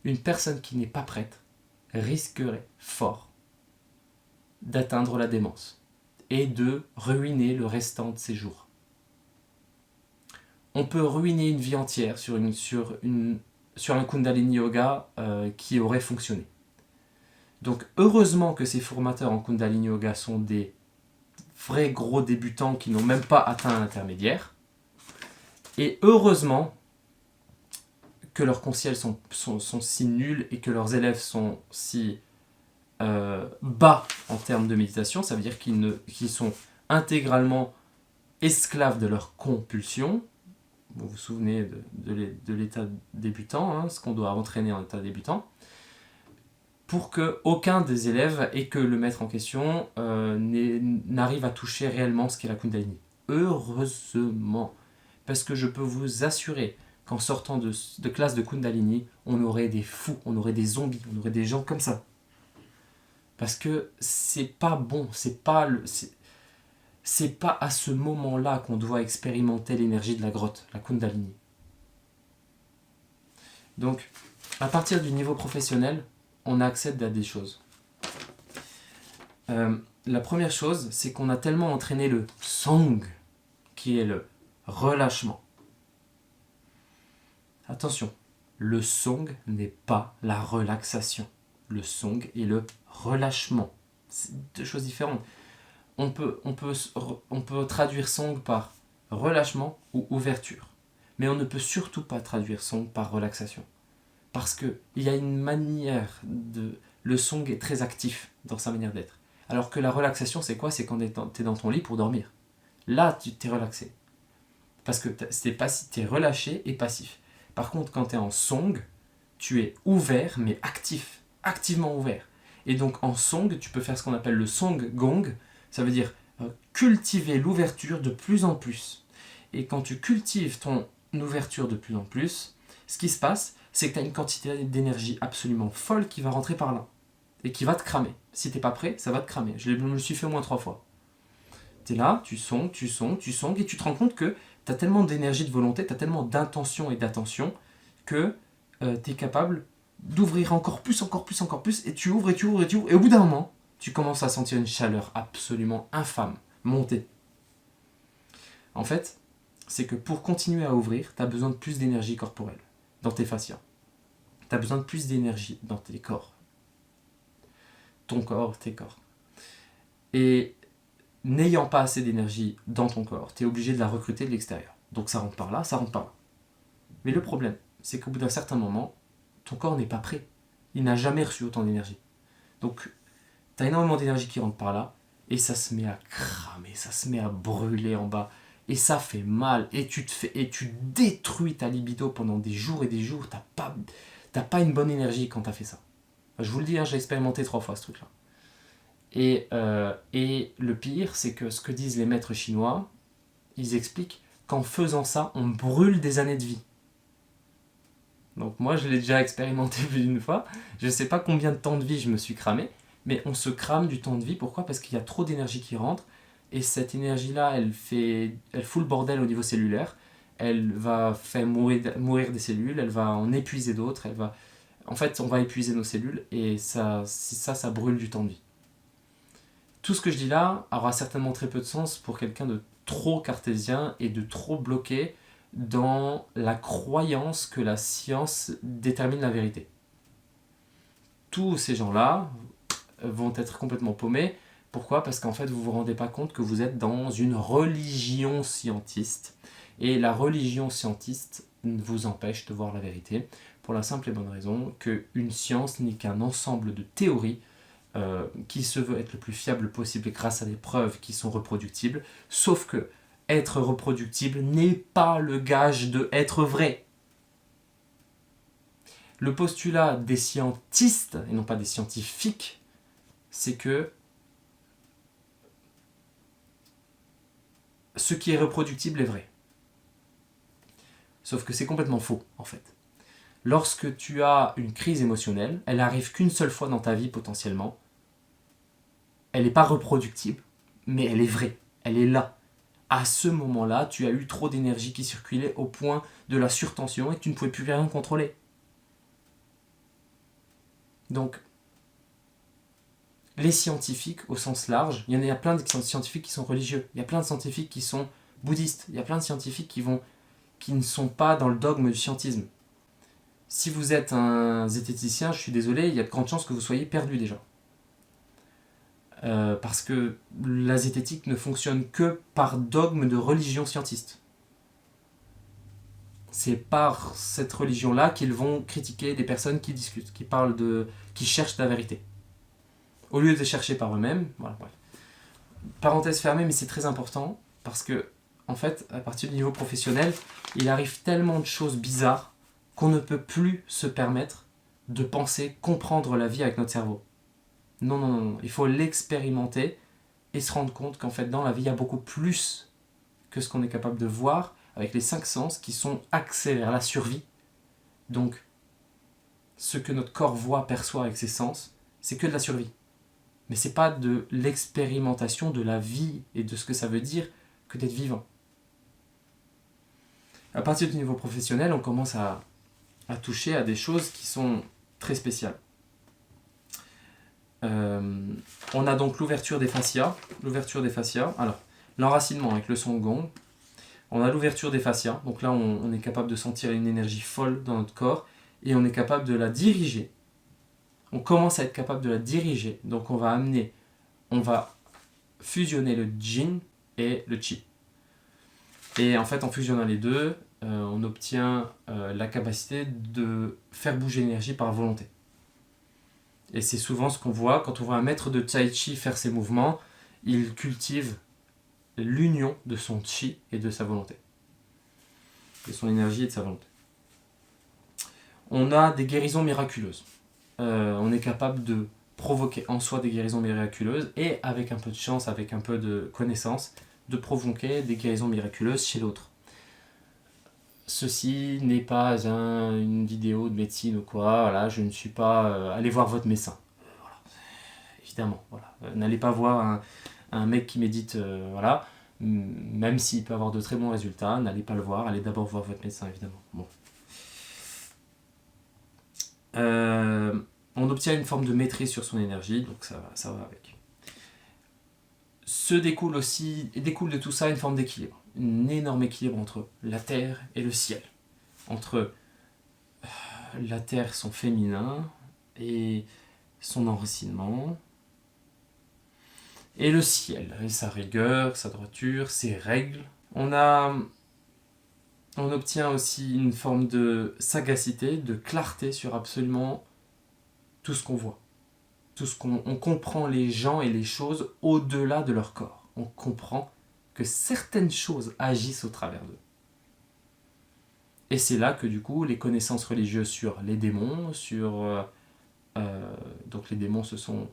une personne qui n'est pas prête risquerait fort d'atteindre la démence et de ruiner le restant de ses jours. On peut ruiner une vie entière sur un Kundalini Yoga qui aurait fonctionné. Donc heureusement que ces formateurs en Kundalini Yoga sont des vrais gros débutants qui n'ont même pas atteint l'intermédiaire. Et heureusement que leurs conseils sont si nuls et que leurs élèves sont si bas en termes de méditation. Ça veut dire qu'ils sont intégralement esclaves de leurs compulsions. Vous vous souvenez de l'état débutant, hein, ce qu'on doit entraîner en état débutant, pour qu'aucun des élèves et que le maître en question n'arrive à toucher réellement ce qu'est la Kundalini. Heureusement, parce que je peux vous assurer qu'en sortant de classe de Kundalini, on aurait des fous, on aurait des zombies, on aurait des gens comme ça. Parce que c'est pas bon, c'est pas à ce moment-là qu'on doit expérimenter l'énergie de la grotte, la Kundalini. Donc, à partir du niveau professionnel, on a accès à des choses. La première chose, c'est qu'on a tellement entraîné le song, qui est le relâchement. Attention, le song n'est pas la relaxation. Le song est le relâchement. C'est deux choses différentes. On peut traduire song par relâchement ou ouverture. Mais on ne peut surtout pas traduire song par relaxation. Parce qu'il y a une manière de... Le song est très actif dans sa manière d'être. Alors que la relaxation, c'est quoi? C'est quand tu es dans ton lit pour dormir. Là, tu t'es relaxé. Parce que tu es relâché et passif. Par contre, quand tu es en song, tu es ouvert, mais actif. Activement ouvert. Et donc en song, tu peux faire ce qu'on appelle le song gong. Ça veut dire cultiver l'ouverture de plus en plus. Et quand tu cultives ton ouverture de plus en plus, ce qui se passe, c'est que tu as une quantité d'énergie absolument folle qui va rentrer par là. Et qui va te cramer. Si tu n'es pas prêt, ça va te cramer. Je me le suis fait au moins 3 fois. Tu es là, tu songes, et tu te rends compte que tu as tellement d'énergie, de volonté, tu as tellement d'intention et d'attention que tu es capable d'ouvrir encore plus, et tu ouvres, et au bout d'un moment, tu commences à sentir une chaleur absolument infâme monter. En fait, c'est que pour continuer à ouvrir, tu as besoin de plus d'énergie corporelle dans tes fascias. Tu as besoin de plus d'énergie dans tes corps. Ton corps, tes corps. Et n'ayant pas assez d'énergie dans ton corps, tu es obligé de la recruter de l'extérieur. Donc ça rentre par là, ça rentre par là. Mais le problème, c'est qu'au bout d'un certain moment, ton corps n'est pas prêt. Il n'a jamais reçu autant d'énergie. Donc, tu as énormément d'énergie qui rentre par là, et ça se met à cramer, ça se met à brûler en bas, et ça fait mal, et tu détruis ta libido pendant des jours et des jours. T'as pas une bonne énergie quand tu as fait ça. Je vous le dis, hein, j'ai expérimenté 3 fois ce truc-là. Et le pire, c'est que ce que disent les maîtres chinois, ils expliquent qu'en faisant ça, on brûle des années de vie. Donc moi, je l'ai déjà expérimenté plus d'une fois. Je ne sais pas combien de temps de vie je me suis cramé, mais on se crame du temps de vie. Pourquoi? Parce qu'il y a trop d'énergie qui rentre, et cette énergie-là, elle fout le bordel au niveau cellulaire. Elle va faire mourir des cellules, elle va en épuiser d'autres. En fait, on va épuiser nos cellules, et ça brûle du temps de vie. Tout ce que je dis là aura certainement très peu de sens pour quelqu'un de trop cartésien et de trop bloqué dans la croyance que la science détermine la vérité. Tous ces gens-là vont être complètement paumés. Pourquoi ? Parce qu'en fait, vous ne vous rendez pas compte que vous êtes dans une religion scientiste. Et la religion scientiste vous empêche de voir la vérité, pour la simple et bonne raison qu'une science n'est qu'un ensemble de théories qui se veut être le plus fiable possible grâce à des preuves qui sont reproductibles, sauf que être reproductible n'est pas le gage de être vrai. Le postulat des scientistes, et non pas des scientifiques, c'est que ce qui est reproductible est vrai. Sauf que c'est complètement faux, en fait. Lorsque tu as une crise émotionnelle, elle arrive qu'une seule fois dans ta vie potentiellement. Elle n'est pas reproductible, mais elle est vraie. Elle est là. À ce moment-là, tu as eu trop d'énergie qui circulait au point de la surtension et que tu ne pouvais plus rien contrôler. Donc, les scientifiques, au sens large, il y a plein de scientifiques qui sont religieux, il y a plein de scientifiques qui sont bouddhistes, il y a plein de scientifiques qui ne sont pas dans le dogme du scientisme. Si vous êtes un zététicien, je suis désolé, il y a de grandes chances que vous soyez perdu déjà. Parce que la zététique ne fonctionne que par dogme de religion scientiste. C'est par cette religion-là qu'ils vont critiquer des personnes qui discutent, qui cherchent la vérité. Au lieu de chercher par eux-mêmes, voilà, bref. Parenthèse fermée, mais c'est très important, parce que, en fait, à partir du niveau professionnel, il arrive tellement de choses bizarres qu'on ne peut plus se permettre de penser, comprendre la vie avec notre cerveau. Non. Il faut l'expérimenter et se rendre compte qu'en fait, dans la vie, il y a beaucoup plus que ce qu'on est capable de voir avec les 5 sens qui sont axés vers la survie. Donc, ce que notre corps voit, perçoit avec ses sens, c'est que de la survie. Mais c'est pas de l'expérimentation de la vie et de ce que ça veut dire que d'être vivant. À partir du niveau professionnel, on commence à toucher à des choses qui sont très spéciales. On a donc l'ouverture des fascias. Alors, l'enracinement avec le son de gong. On a l'ouverture des fascias. Donc là, on est capable de sentir une énergie folle dans notre corps et on est capable de la diriger. On commence à être capable de la diriger. Donc on va fusionner le Jin et le Chi. Et en fait, en fusionnant les deux, on obtient la capacité de faire bouger l'énergie par volonté. Et c'est souvent ce qu'on voit quand on voit un maître de Tai Chi faire ses mouvements, il cultive l'union de son Chi et de sa volonté. De son énergie et de sa volonté. On a des guérisons miraculeuses. On est capable de provoquer en soi des guérisons miraculeuses et avec un peu de chance, avec un peu de connaissance, de provoquer des guérisons miraculeuses chez l'autre. Ceci n'est pas une vidéo de médecine ou quoi, voilà, je ne suis pas... allez voir votre médecin. Voilà. Évidemment, voilà. N'allez pas voir un mec qui médite, voilà. Même s'il peut avoir de très bons résultats, n'allez pas le voir, allez d'abord voir votre médecin, évidemment. Bon. On obtient une forme de maîtrise sur son énergie, donc ça va avec. Découle de tout ça une forme d'équilibre. Un énorme équilibre entre la terre et le ciel. Entre la terre, son féminin, et son enracinement, et le ciel, et sa rigueur, sa droiture, ses règles. On obtient aussi une forme de sagacité, de clarté sur absolument tout ce qu'on voit. On comprend les gens et les choses au-delà de leur corps. On comprend que certaines choses agissent au travers d'eux. Et c'est là que du coup, les connaissances religieuses sur les démons, donc les démons, ce sont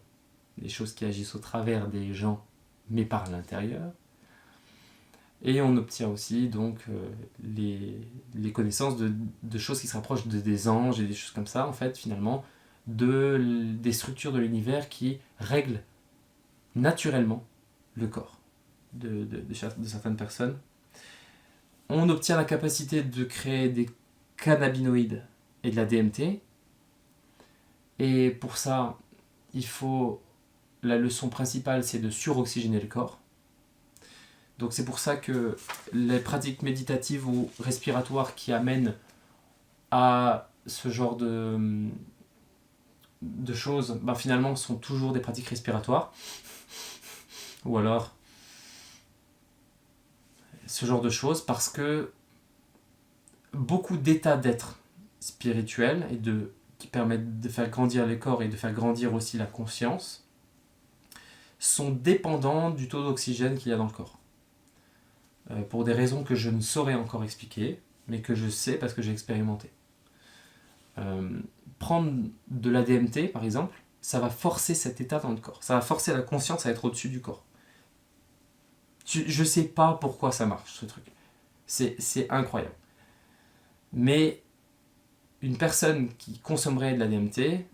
des choses qui agissent au travers des gens, mais par l'intérieur. Et on obtient aussi donc les connaissances de choses qui se rapprochent des anges et des choses comme ça, en fait, finalement, des structures de l'univers qui règlent naturellement le corps de certaines personnes. On obtient la capacité de créer des cannabinoïdes et de la DMT. Et pour ça, il faut la leçon principale, c'est de suroxygéner le corps. Donc c'est pour ça que les pratiques méditatives ou respiratoires qui amènent à ce genre de choses, ben finalement, sont toujours des pratiques respiratoires. Ou alors, ce genre de choses, parce que beaucoup d'états d'être spirituels qui permettent de faire grandir le corps et de faire grandir aussi la conscience, sont dépendants du taux d'oxygène qu'il y a dans le corps. Pour des raisons que je ne saurais encore expliquer, mais que je sais parce que j'ai expérimenté. Prendre de la DMT, par exemple, ça va forcer cet état dans le corps. Ça va forcer la conscience à être au-dessus du corps. Je sais pas pourquoi ça marche, ce truc. C'est incroyable. Mais une personne qui consommerait de la DMT,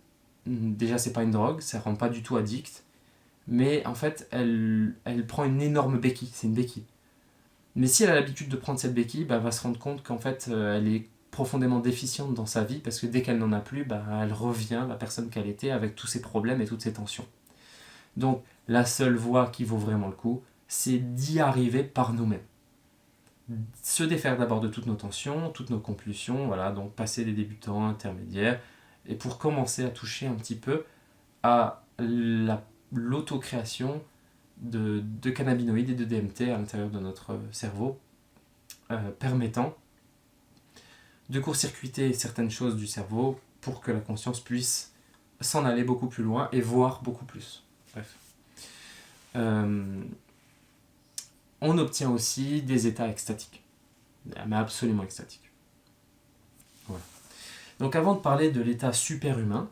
déjà c'est pas une drogue, ça rend pas du tout addict, mais en fait elle prend une énorme béquille, c'est une béquille. Mais si elle a l'habitude de prendre cette béquille, bah, elle va se rendre compte qu'en fait elle est profondément déficiente dans sa vie, parce que dès qu'elle n'en a plus, bah, elle revient la personne qu'elle était avec tous ses problèmes et toutes ses tensions. Donc la seule voie qui vaut vraiment le coup, c'est d'y arriver par nous-mêmes. Se défaire d'abord de toutes nos tensions, toutes nos compulsions, voilà, donc passer des débutants, intermédiaires, et pour commencer à toucher un petit peu à l'autocréation de cannabinoïdes et de DMT à l'intérieur de notre cerveau, permettant de court-circuiter certaines choses du cerveau pour que la conscience puisse s'en aller beaucoup plus loin et voir beaucoup plus. Bref. On obtient aussi des états extatiques, mais absolument extatiques. Voilà. Donc avant de parler de l'état superhumain,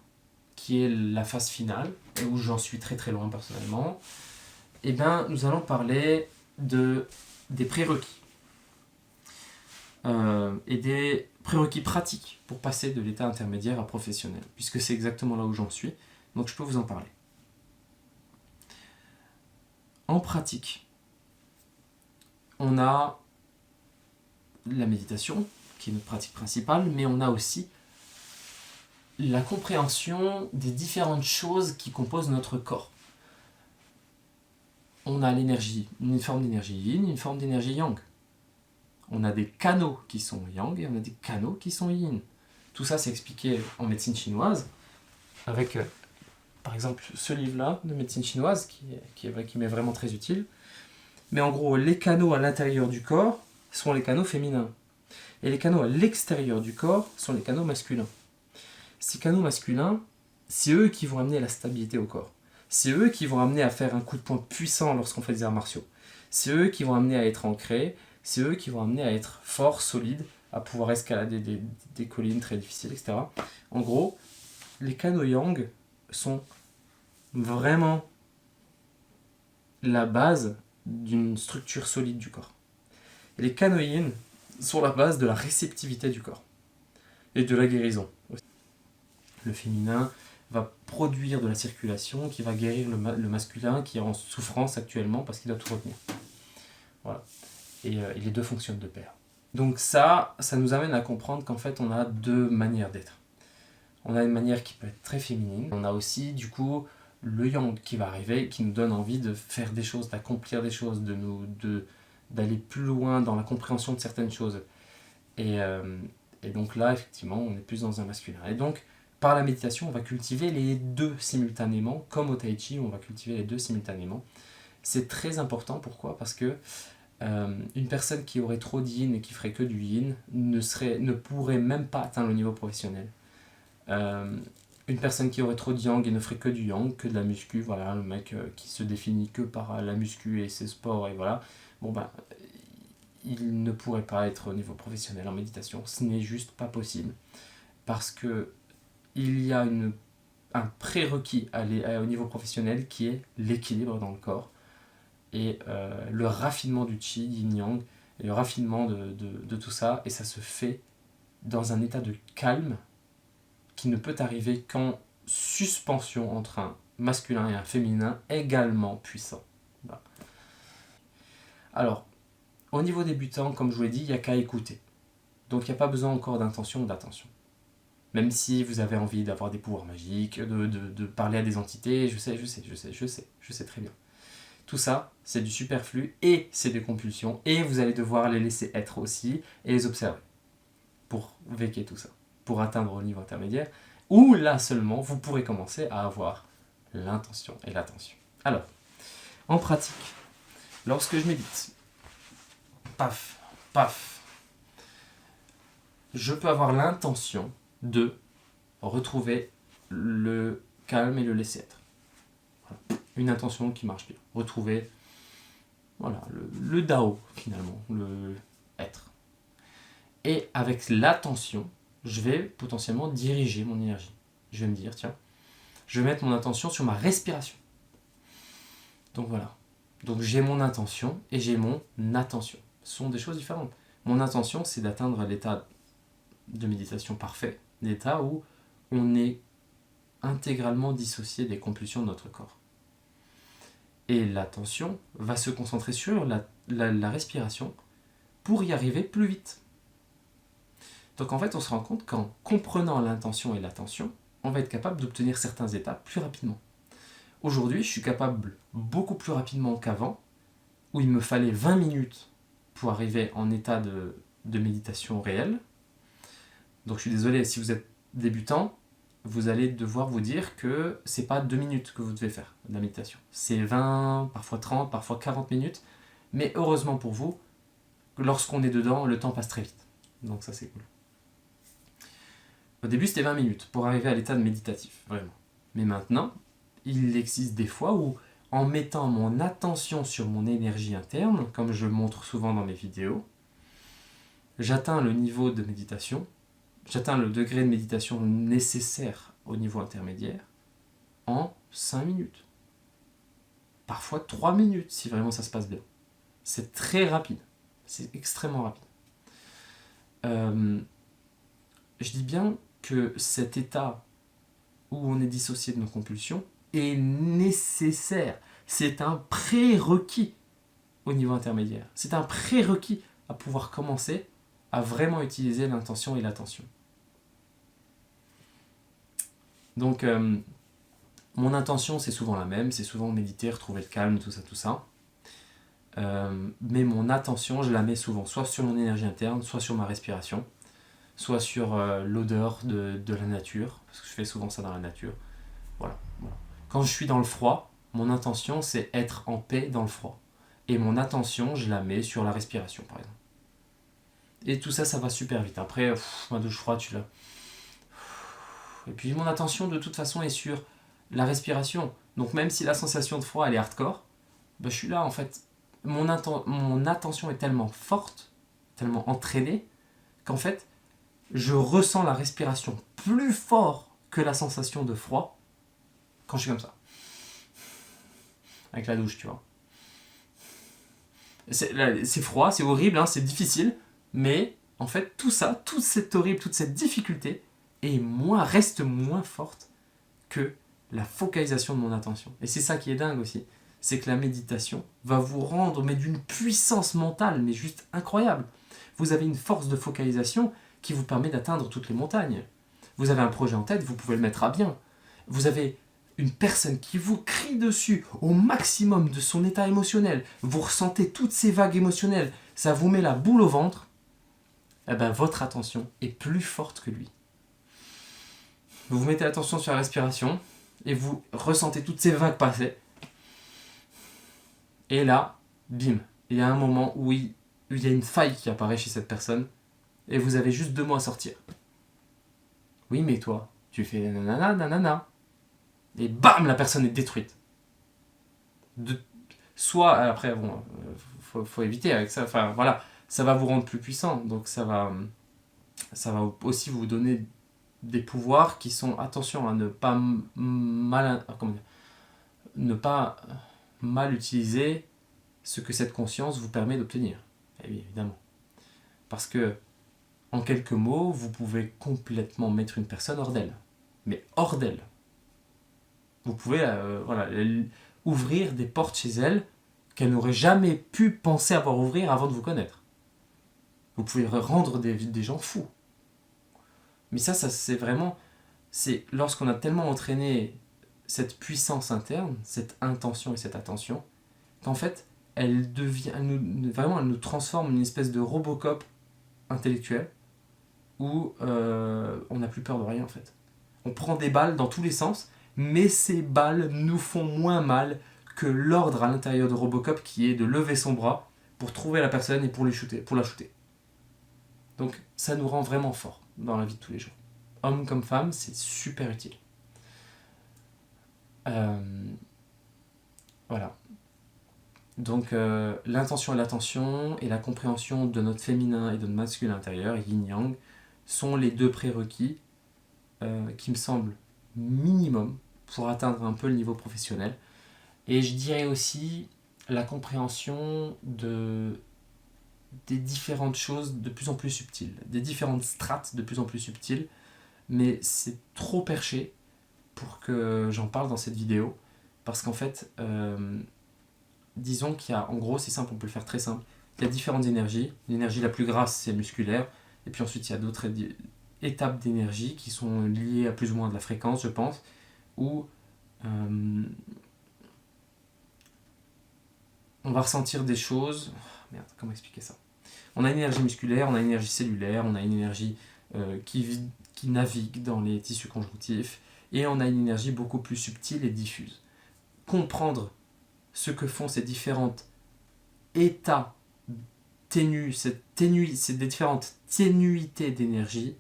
qui est la phase finale, et où j'en suis très très loin personnellement, eh bien, nous allons parler des prérequis. Et des prérequis pratiques pour passer de l'état intermédiaire à professionnel, puisque c'est exactement là où j'en suis, donc je peux vous en parler. En pratique, on a la méditation, qui est notre pratique principale, mais on a aussi la compréhension des différentes choses qui composent notre corps. On a l'énergie, une forme d'énergie yin, une forme d'énergie yang. On a des canaux qui sont yang et on a des canaux qui sont yin. Tout ça, c'est expliqué en médecine chinoise, avec, par exemple, ce livre-là de médecine chinoise, qui m'est vraiment très utile. Mais en gros, les canaux à l'intérieur du corps sont les canaux féminins. Et les canaux à l'extérieur du corps sont les canaux masculins. Ces canaux masculins, c'est eux qui vont amener la stabilité au corps. C'est eux qui vont amener à faire un coup de poing puissant lorsqu'on fait des arts martiaux. C'est eux qui vont amener à être ancrés. C'est eux qui vont amener à être forts, solides, à pouvoir escalader des collines très difficiles, etc. En gros, les canaux yang sont vraiment la base d'une structure solide du corps. Et les canaux yin sont la base de la réceptivité du corps et de la guérison. Le féminin va produire de la circulation qui va guérir le masculin qui est en souffrance actuellement parce qu'il doit tout retenir. Voilà. Et les deux fonctionnent de pair. Donc ça nous amène à comprendre qu'en fait on a deux manières d'être. On a une manière qui peut être très féminine. On a aussi du coup le yang qui va arriver, qui nous donne envie de faire des choses, d'accomplir des choses, d'aller plus loin dans la compréhension de certaines choses. Et donc là, effectivement, on est plus dans un masculin. Et donc, par la méditation, on va cultiver les deux simultanément, comme au tai chi, on va cultiver les deux simultanément. C'est très important, pourquoi ? Parce que une personne qui aurait trop de yin et qui ferait que du yin ne pourrait même pas atteindre le niveau professionnel. Une personne qui aurait trop de yang et ne ferait que du yang, que de la muscu, voilà, le mec qui se définit que par la muscu et ses sports, et voilà, bon ben, il ne pourrait pas être au niveau professionnel en méditation. Ce n'est juste pas possible. Parce que il y a un prérequis au niveau professionnel qui est l'équilibre dans le corps et le raffinement du chi, yin-yang, et le raffinement de tout ça, et ça se fait dans un état de calme qui ne peut arriver qu'en suspension entre un masculin et un féminin également puissant. Voilà. Alors, au niveau débutant, comme je vous l'ai dit, il n'y a qu'à écouter. Donc il n'y a pas besoin encore d'intention ou d'attention. Même si vous avez envie d'avoir des pouvoirs magiques, de parler à des entités, je sais très bien. Tout ça, c'est du superflu et c'est des compulsions. Et vous allez devoir les laisser être aussi et les observer pour véquer tout ça, pour atteindre au niveau intermédiaire, où là seulement, vous pourrez commencer à avoir l'intention et l'attention. Alors, en pratique, lorsque je médite, paf, paf, je peux avoir l'intention de retrouver le calme et le laisser être. Voilà. Une intention qui marche bien. Retrouver voilà, le Dao, finalement, le être. Et avec l'attention, je vais potentiellement diriger mon énergie. Je vais me dire, tiens, je vais mettre mon attention sur ma respiration. Donc voilà. Donc j'ai mon intention et j'ai mon attention. Ce sont des choses différentes. Mon intention, c'est d'atteindre l'état de méditation parfait, l'état où on est intégralement dissocié des compulsions de notre corps. Et l'attention va se concentrer sur la respiration pour y arriver plus vite. Donc en fait, on se rend compte qu'en comprenant l'intention et l'attention, on va être capable d'obtenir certains états plus rapidement. Aujourd'hui, je suis capable beaucoup plus rapidement qu'avant, où il me fallait 20 minutes pour arriver en état de méditation réelle. Donc je suis désolé, si vous êtes débutant, vous allez devoir vous dire que c'est pas 2 minutes que vous devez faire de la méditation. C'est 20, parfois 30, parfois 40 minutes. Mais heureusement pour vous, lorsqu'on est dedans, le temps passe très vite. Donc ça, c'est cool. Au début, c'était 20 minutes pour arriver à l'état de méditatif, vraiment. Mais maintenant, il existe des fois où, en mettant mon attention sur mon énergie interne, comme je montre souvent dans mes vidéos, j'atteins le niveau de méditation, j'atteins le degré de méditation nécessaire au niveau intermédiaire en 5 minutes. Parfois 3 minutes, si vraiment ça se passe bien. C'est très rapide. C'est extrêmement rapide. Je dis bien que cet état où on est dissocié de nos compulsions est nécessaire. C'est un prérequis au niveau intermédiaire. C'est un prérequis à pouvoir commencer à vraiment utiliser l'intention et l'attention. Donc, mon intention, c'est souvent la même. C'est souvent méditer, retrouver le calme, tout ça. Mais mon attention, je la mets souvent soit sur mon énergie interne, soit sur ma respiration, soit sur l'odeur de la nature, parce que je fais souvent ça dans la nature. Voilà. Quand je suis dans le froid, mon intention, c'est être en paix dans le froid. Et mon attention, je la mets sur la respiration, par exemple. Et tout ça, ça va super vite. Après, ma douche froide, tu l'as. Et puis mon attention, de toute façon, est sur la respiration. Donc même si la sensation de froid, elle est hardcore, je suis là, en fait. Mon attention est tellement forte, tellement entraînée, qu'en fait, je ressens la respiration plus fort que la sensation de froid quand je suis comme ça. Avec la douche, tu vois. C'est froid, c'est horrible, hein, c'est difficile, mais en fait, tout ça, toute cette difficulté reste moins forte que la focalisation de mon attention. Et c'est ça qui est dingue aussi. C'est que la méditation va vous rendre d'une puissance mentale, mais juste incroyable. Vous avez une force de focalisation qui vous permet d'atteindre toutes les montagnes. Vous avez un projet en tête, vous pouvez le mettre à bien. Vous avez une personne qui vous crie dessus au maximum de son état émotionnel. Vous ressentez toutes ces vagues émotionnelles, ça vous met la boule au ventre. Eh bien, votre attention est plus forte que lui. Vous mettez l'attention sur la respiration et vous ressentez toutes ces vagues passer. Et là, bim, il y a un moment où il y a une faille qui apparaît chez cette personne et vous avez juste 2 mots à sortir. Oui, mais toi, tu fais nanana. Et bam, la personne est détruite. Soit, après, bon, faut éviter avec ça, enfin voilà, ça va vous rendre plus puissant, donc ça va aussi vous donner des pouvoirs qui sont, attention, à ne pas mal utiliser ce que cette conscience vous permet d'obtenir. Et oui, évidemment. Parce que, en quelques mots, vous pouvez complètement mettre une personne hors d'elle. Mais hors d'elle. Vous pouvez ouvrir des portes chez elle qu'elle n'aurait jamais pu penser avoir ouvrir avant de vous connaître. Vous pouvez rendre des gens fous. Mais ça c'est vraiment, c'est lorsqu'on a tellement entraîné cette puissance interne, cette intention et cette attention, qu'en fait, vraiment, elle nous transforme en une espèce de Robocop intellectuel où on n'a plus peur de rien en fait. On prend des balles dans tous les sens, mais ces balles nous font moins mal que l'ordre à l'intérieur de Robocop qui est de lever son bras pour trouver la personne et pour la shooter. Donc ça nous rend vraiment fort dans la vie de tous les jours. Homme comme femme, c'est super utile. Voilà. Donc l'intention et l'attention et la compréhension de notre féminin et de notre masculin intérieur, yin-yang, sont les deux prérequis qui me semblent minimum pour atteindre un peu le niveau professionnel. Et je dirais aussi la compréhension des différentes choses de plus en plus subtiles, des différentes strates de plus en plus subtiles, mais c'est trop perché pour que j'en parle dans cette vidéo, parce qu'en fait, disons qu'il y a, en gros, c'est simple, on peut le faire très simple, il y a différentes énergies. L'énergie la plus grasse, c'est musculaire, et puis ensuite il y a d'autres étapes d'énergie qui sont liées à plus ou moins de la fréquence, je pense, où on va ressentir des choses. Merde, comment expliquer ça? On a une énergie musculaire, on a une énergie cellulaire, on a une énergie qui navigue dans les tissus conjonctifs, et on a une énergie beaucoup plus subtile et diffuse. Comprendre ce que font ces différents états ténus, ces différentes ténuités d'énergie,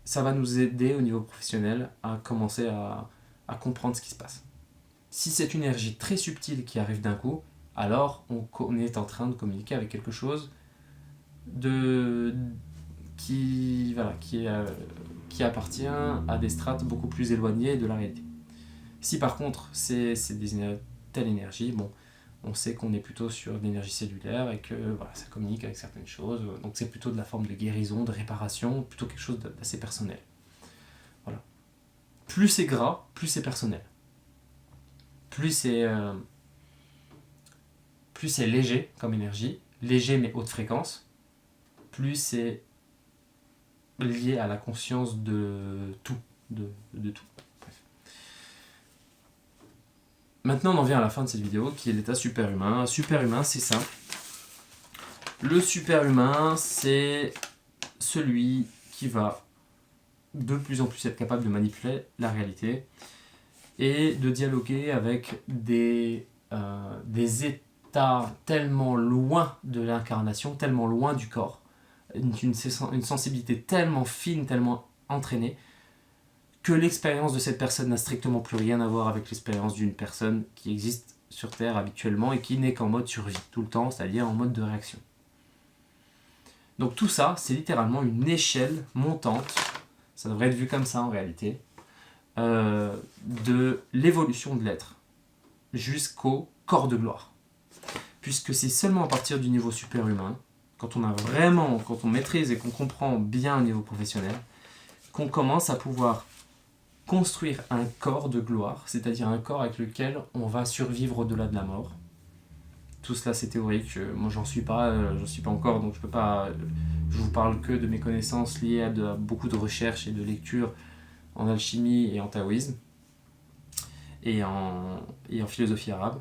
ça va nous aider au niveau professionnel à commencer à comprendre ce qui se passe. Si c'est une énergie très subtile qui arrive d'un coup, alors on est en train de communiquer avec quelque chose qui appartient à des strates beaucoup plus éloignées de la réalité. Si par contre c'est telle énergie, bon, on sait qu'on est plutôt sur l'énergie cellulaire et que voilà, ça communique avec certaines choses, donc c'est plutôt de la forme de guérison, de réparation, plutôt quelque chose d'assez personnel. Voilà. Plus c'est gras, plus c'est personnel. Plus c'est léger comme énergie, léger mais haute fréquence, plus c'est lié à la conscience de tout. De tout. Bref. Maintenant, on en vient à la fin de cette vidéo, qui est l'état superhumain. Superhumain, c'est simple. Le superhumain, c'est celui qui va de plus en plus être capable de manipuler la réalité et de dialoguer avec des états tellement loin de l'incarnation, tellement loin du corps, une sensibilité tellement fine, tellement entraînée, que l'expérience de cette personne n'a strictement plus rien à voir avec l'expérience d'une personne qui existe sur Terre habituellement et qui n'est qu'en mode survie tout le temps, c'est-à-dire en mode de réaction. Donc tout ça, c'est littéralement une échelle montante, ça devrait être vu comme ça en réalité, de l'évolution de l'être jusqu'au corps de gloire. Puisque c'est seulement à partir du niveau superhumain, quand on maîtrise et qu'on comprend bien au niveau professionnel, qu'on commence à pouvoir construire un corps de gloire, c'est-à-dire un corps avec lequel on va survivre au-delà de la mort. Tout cela c'est théorique, moi j'en suis pas encore, donc je vous parle que de mes connaissances liées à beaucoup de recherches et de lectures en alchimie et en taoïsme et en philosophie arabe.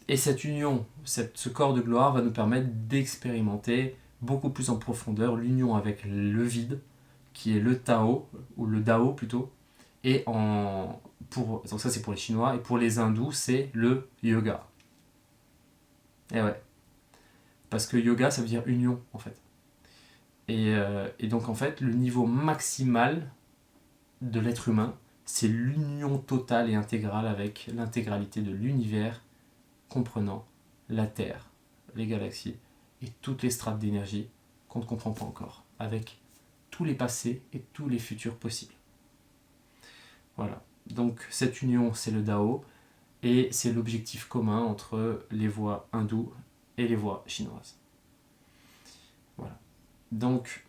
Et cette union, ce corps de gloire va nous permettre d'expérimenter beaucoup plus en profondeur l'union avec le vide, qui est le Tao, ou le Dao plutôt, donc ça c'est pour les Chinois, et pour les Hindous c'est le yoga. Et ouais, parce que yoga ça veut dire union en fait. Et donc en fait le niveau maximal de l'être humain, c'est l'union totale et intégrale avec l'intégralité de l'univers, comprenant la Terre, les galaxies et toutes les strates d'énergie qu'on ne comprend pas encore, avec tous les passés et tous les futurs possibles. Voilà, donc cette union c'est le Dao et c'est l'objectif commun entre les voies hindoues et les voies chinoises. Voilà, donc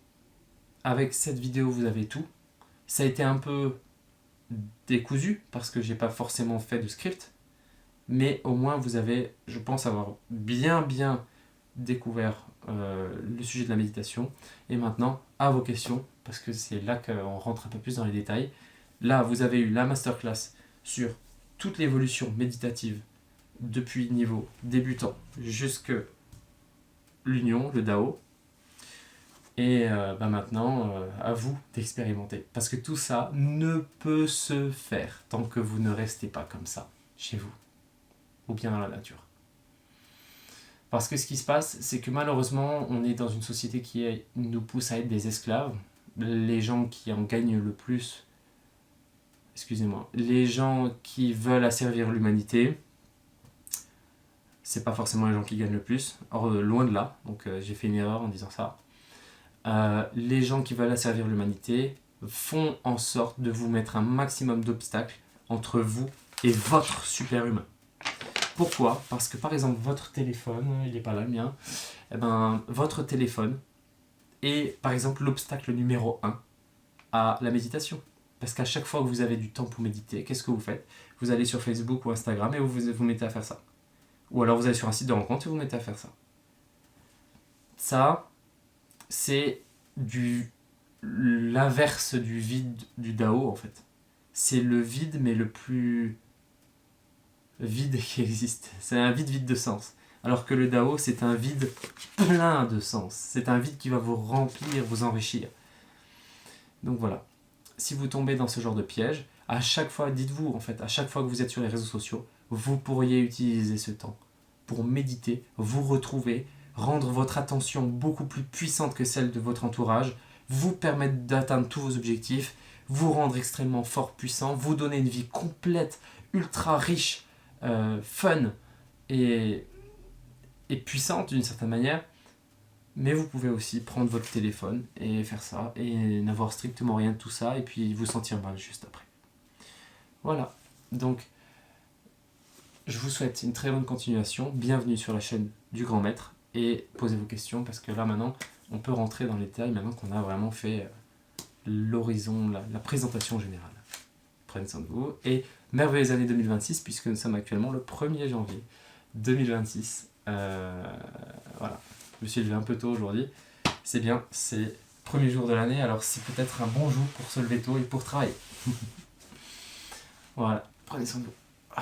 avec cette vidéo vous avez tout. Ça a été un peu décousu parce que j'ai pas forcément fait de script, mais au moins vous avez, je pense, avoir bien découvert le sujet de la méditation. Et maintenant, à vos questions, parce que c'est là qu'on rentre un peu plus dans les détails. Là, vous avez eu la masterclass sur toute l'évolution méditative depuis niveau débutant jusque l'union, le Dao. Et maintenant, à vous d'expérimenter. Parce que tout ça ne peut se faire tant que vous ne restez pas comme ça, chez vous, ou bien dans la nature. Parce que ce qui se passe, c'est que malheureusement, on est dans une société qui nous pousse à être des esclaves. Les gens qui en gagnent le plus, les gens qui veulent asservir l'humanité, c'est pas forcément les gens qui gagnent le plus. Or, loin de là, donc j'ai fait une erreur en disant ça. Les gens qui veulent asservir l'humanité font en sorte de vous mettre un maximum d'obstacles entre vous et votre super-humain. Pourquoi ? Parce que par exemple, votre téléphone, il n'est pas là le mien, votre téléphone est par exemple l'obstacle numéro 1 à la méditation. Parce qu'à chaque fois que vous avez du temps pour méditer, qu'est-ce que vous faites ? Vous allez sur Facebook ou Instagram et vous mettez à faire ça. Ou alors vous allez sur un site de rencontre et vous mettez à faire ça. Ça, c'est l'inverse du vide du Dao en fait. C'est le vide mais le plus vide qui existe. C'est un vide de sens. Alors que le Dao, c'est un vide plein de sens. C'est un vide qui va vous remplir, vous enrichir. Donc voilà. Si vous tombez dans ce genre de piège, à chaque fois, dites-vous en fait, à chaque fois que vous êtes sur les réseaux sociaux, vous pourriez utiliser ce temps pour méditer, vous retrouver, rendre votre attention beaucoup plus puissante que celle de votre entourage, vous permettre d'atteindre tous vos objectifs, vous rendre extrêmement fort, puissant, vous donner une vie complète, ultra riche, fun et puissante d'une certaine manière. Mais vous pouvez aussi prendre votre téléphone et faire ça et n'avoir strictement rien de tout ça et puis vous sentir mal juste après. Voilà, donc je vous souhaite une très bonne continuation, bienvenue sur la chaîne du Grand Maître et posez vos questions parce que là maintenant on peut rentrer dans les détails maintenant qu'on a vraiment fait l'horizon, la présentation générale. Prenez soin de vous et merveilleuse année 2026 puisque nous sommes actuellement le 1er janvier 2026. Voilà, je me suis levé un peu tôt aujourd'hui, c'est bien, c'est le premier jour de l'année alors c'est peut-être un bon jour pour se lever tôt et pour travailler. Voilà, prenez soin de vous.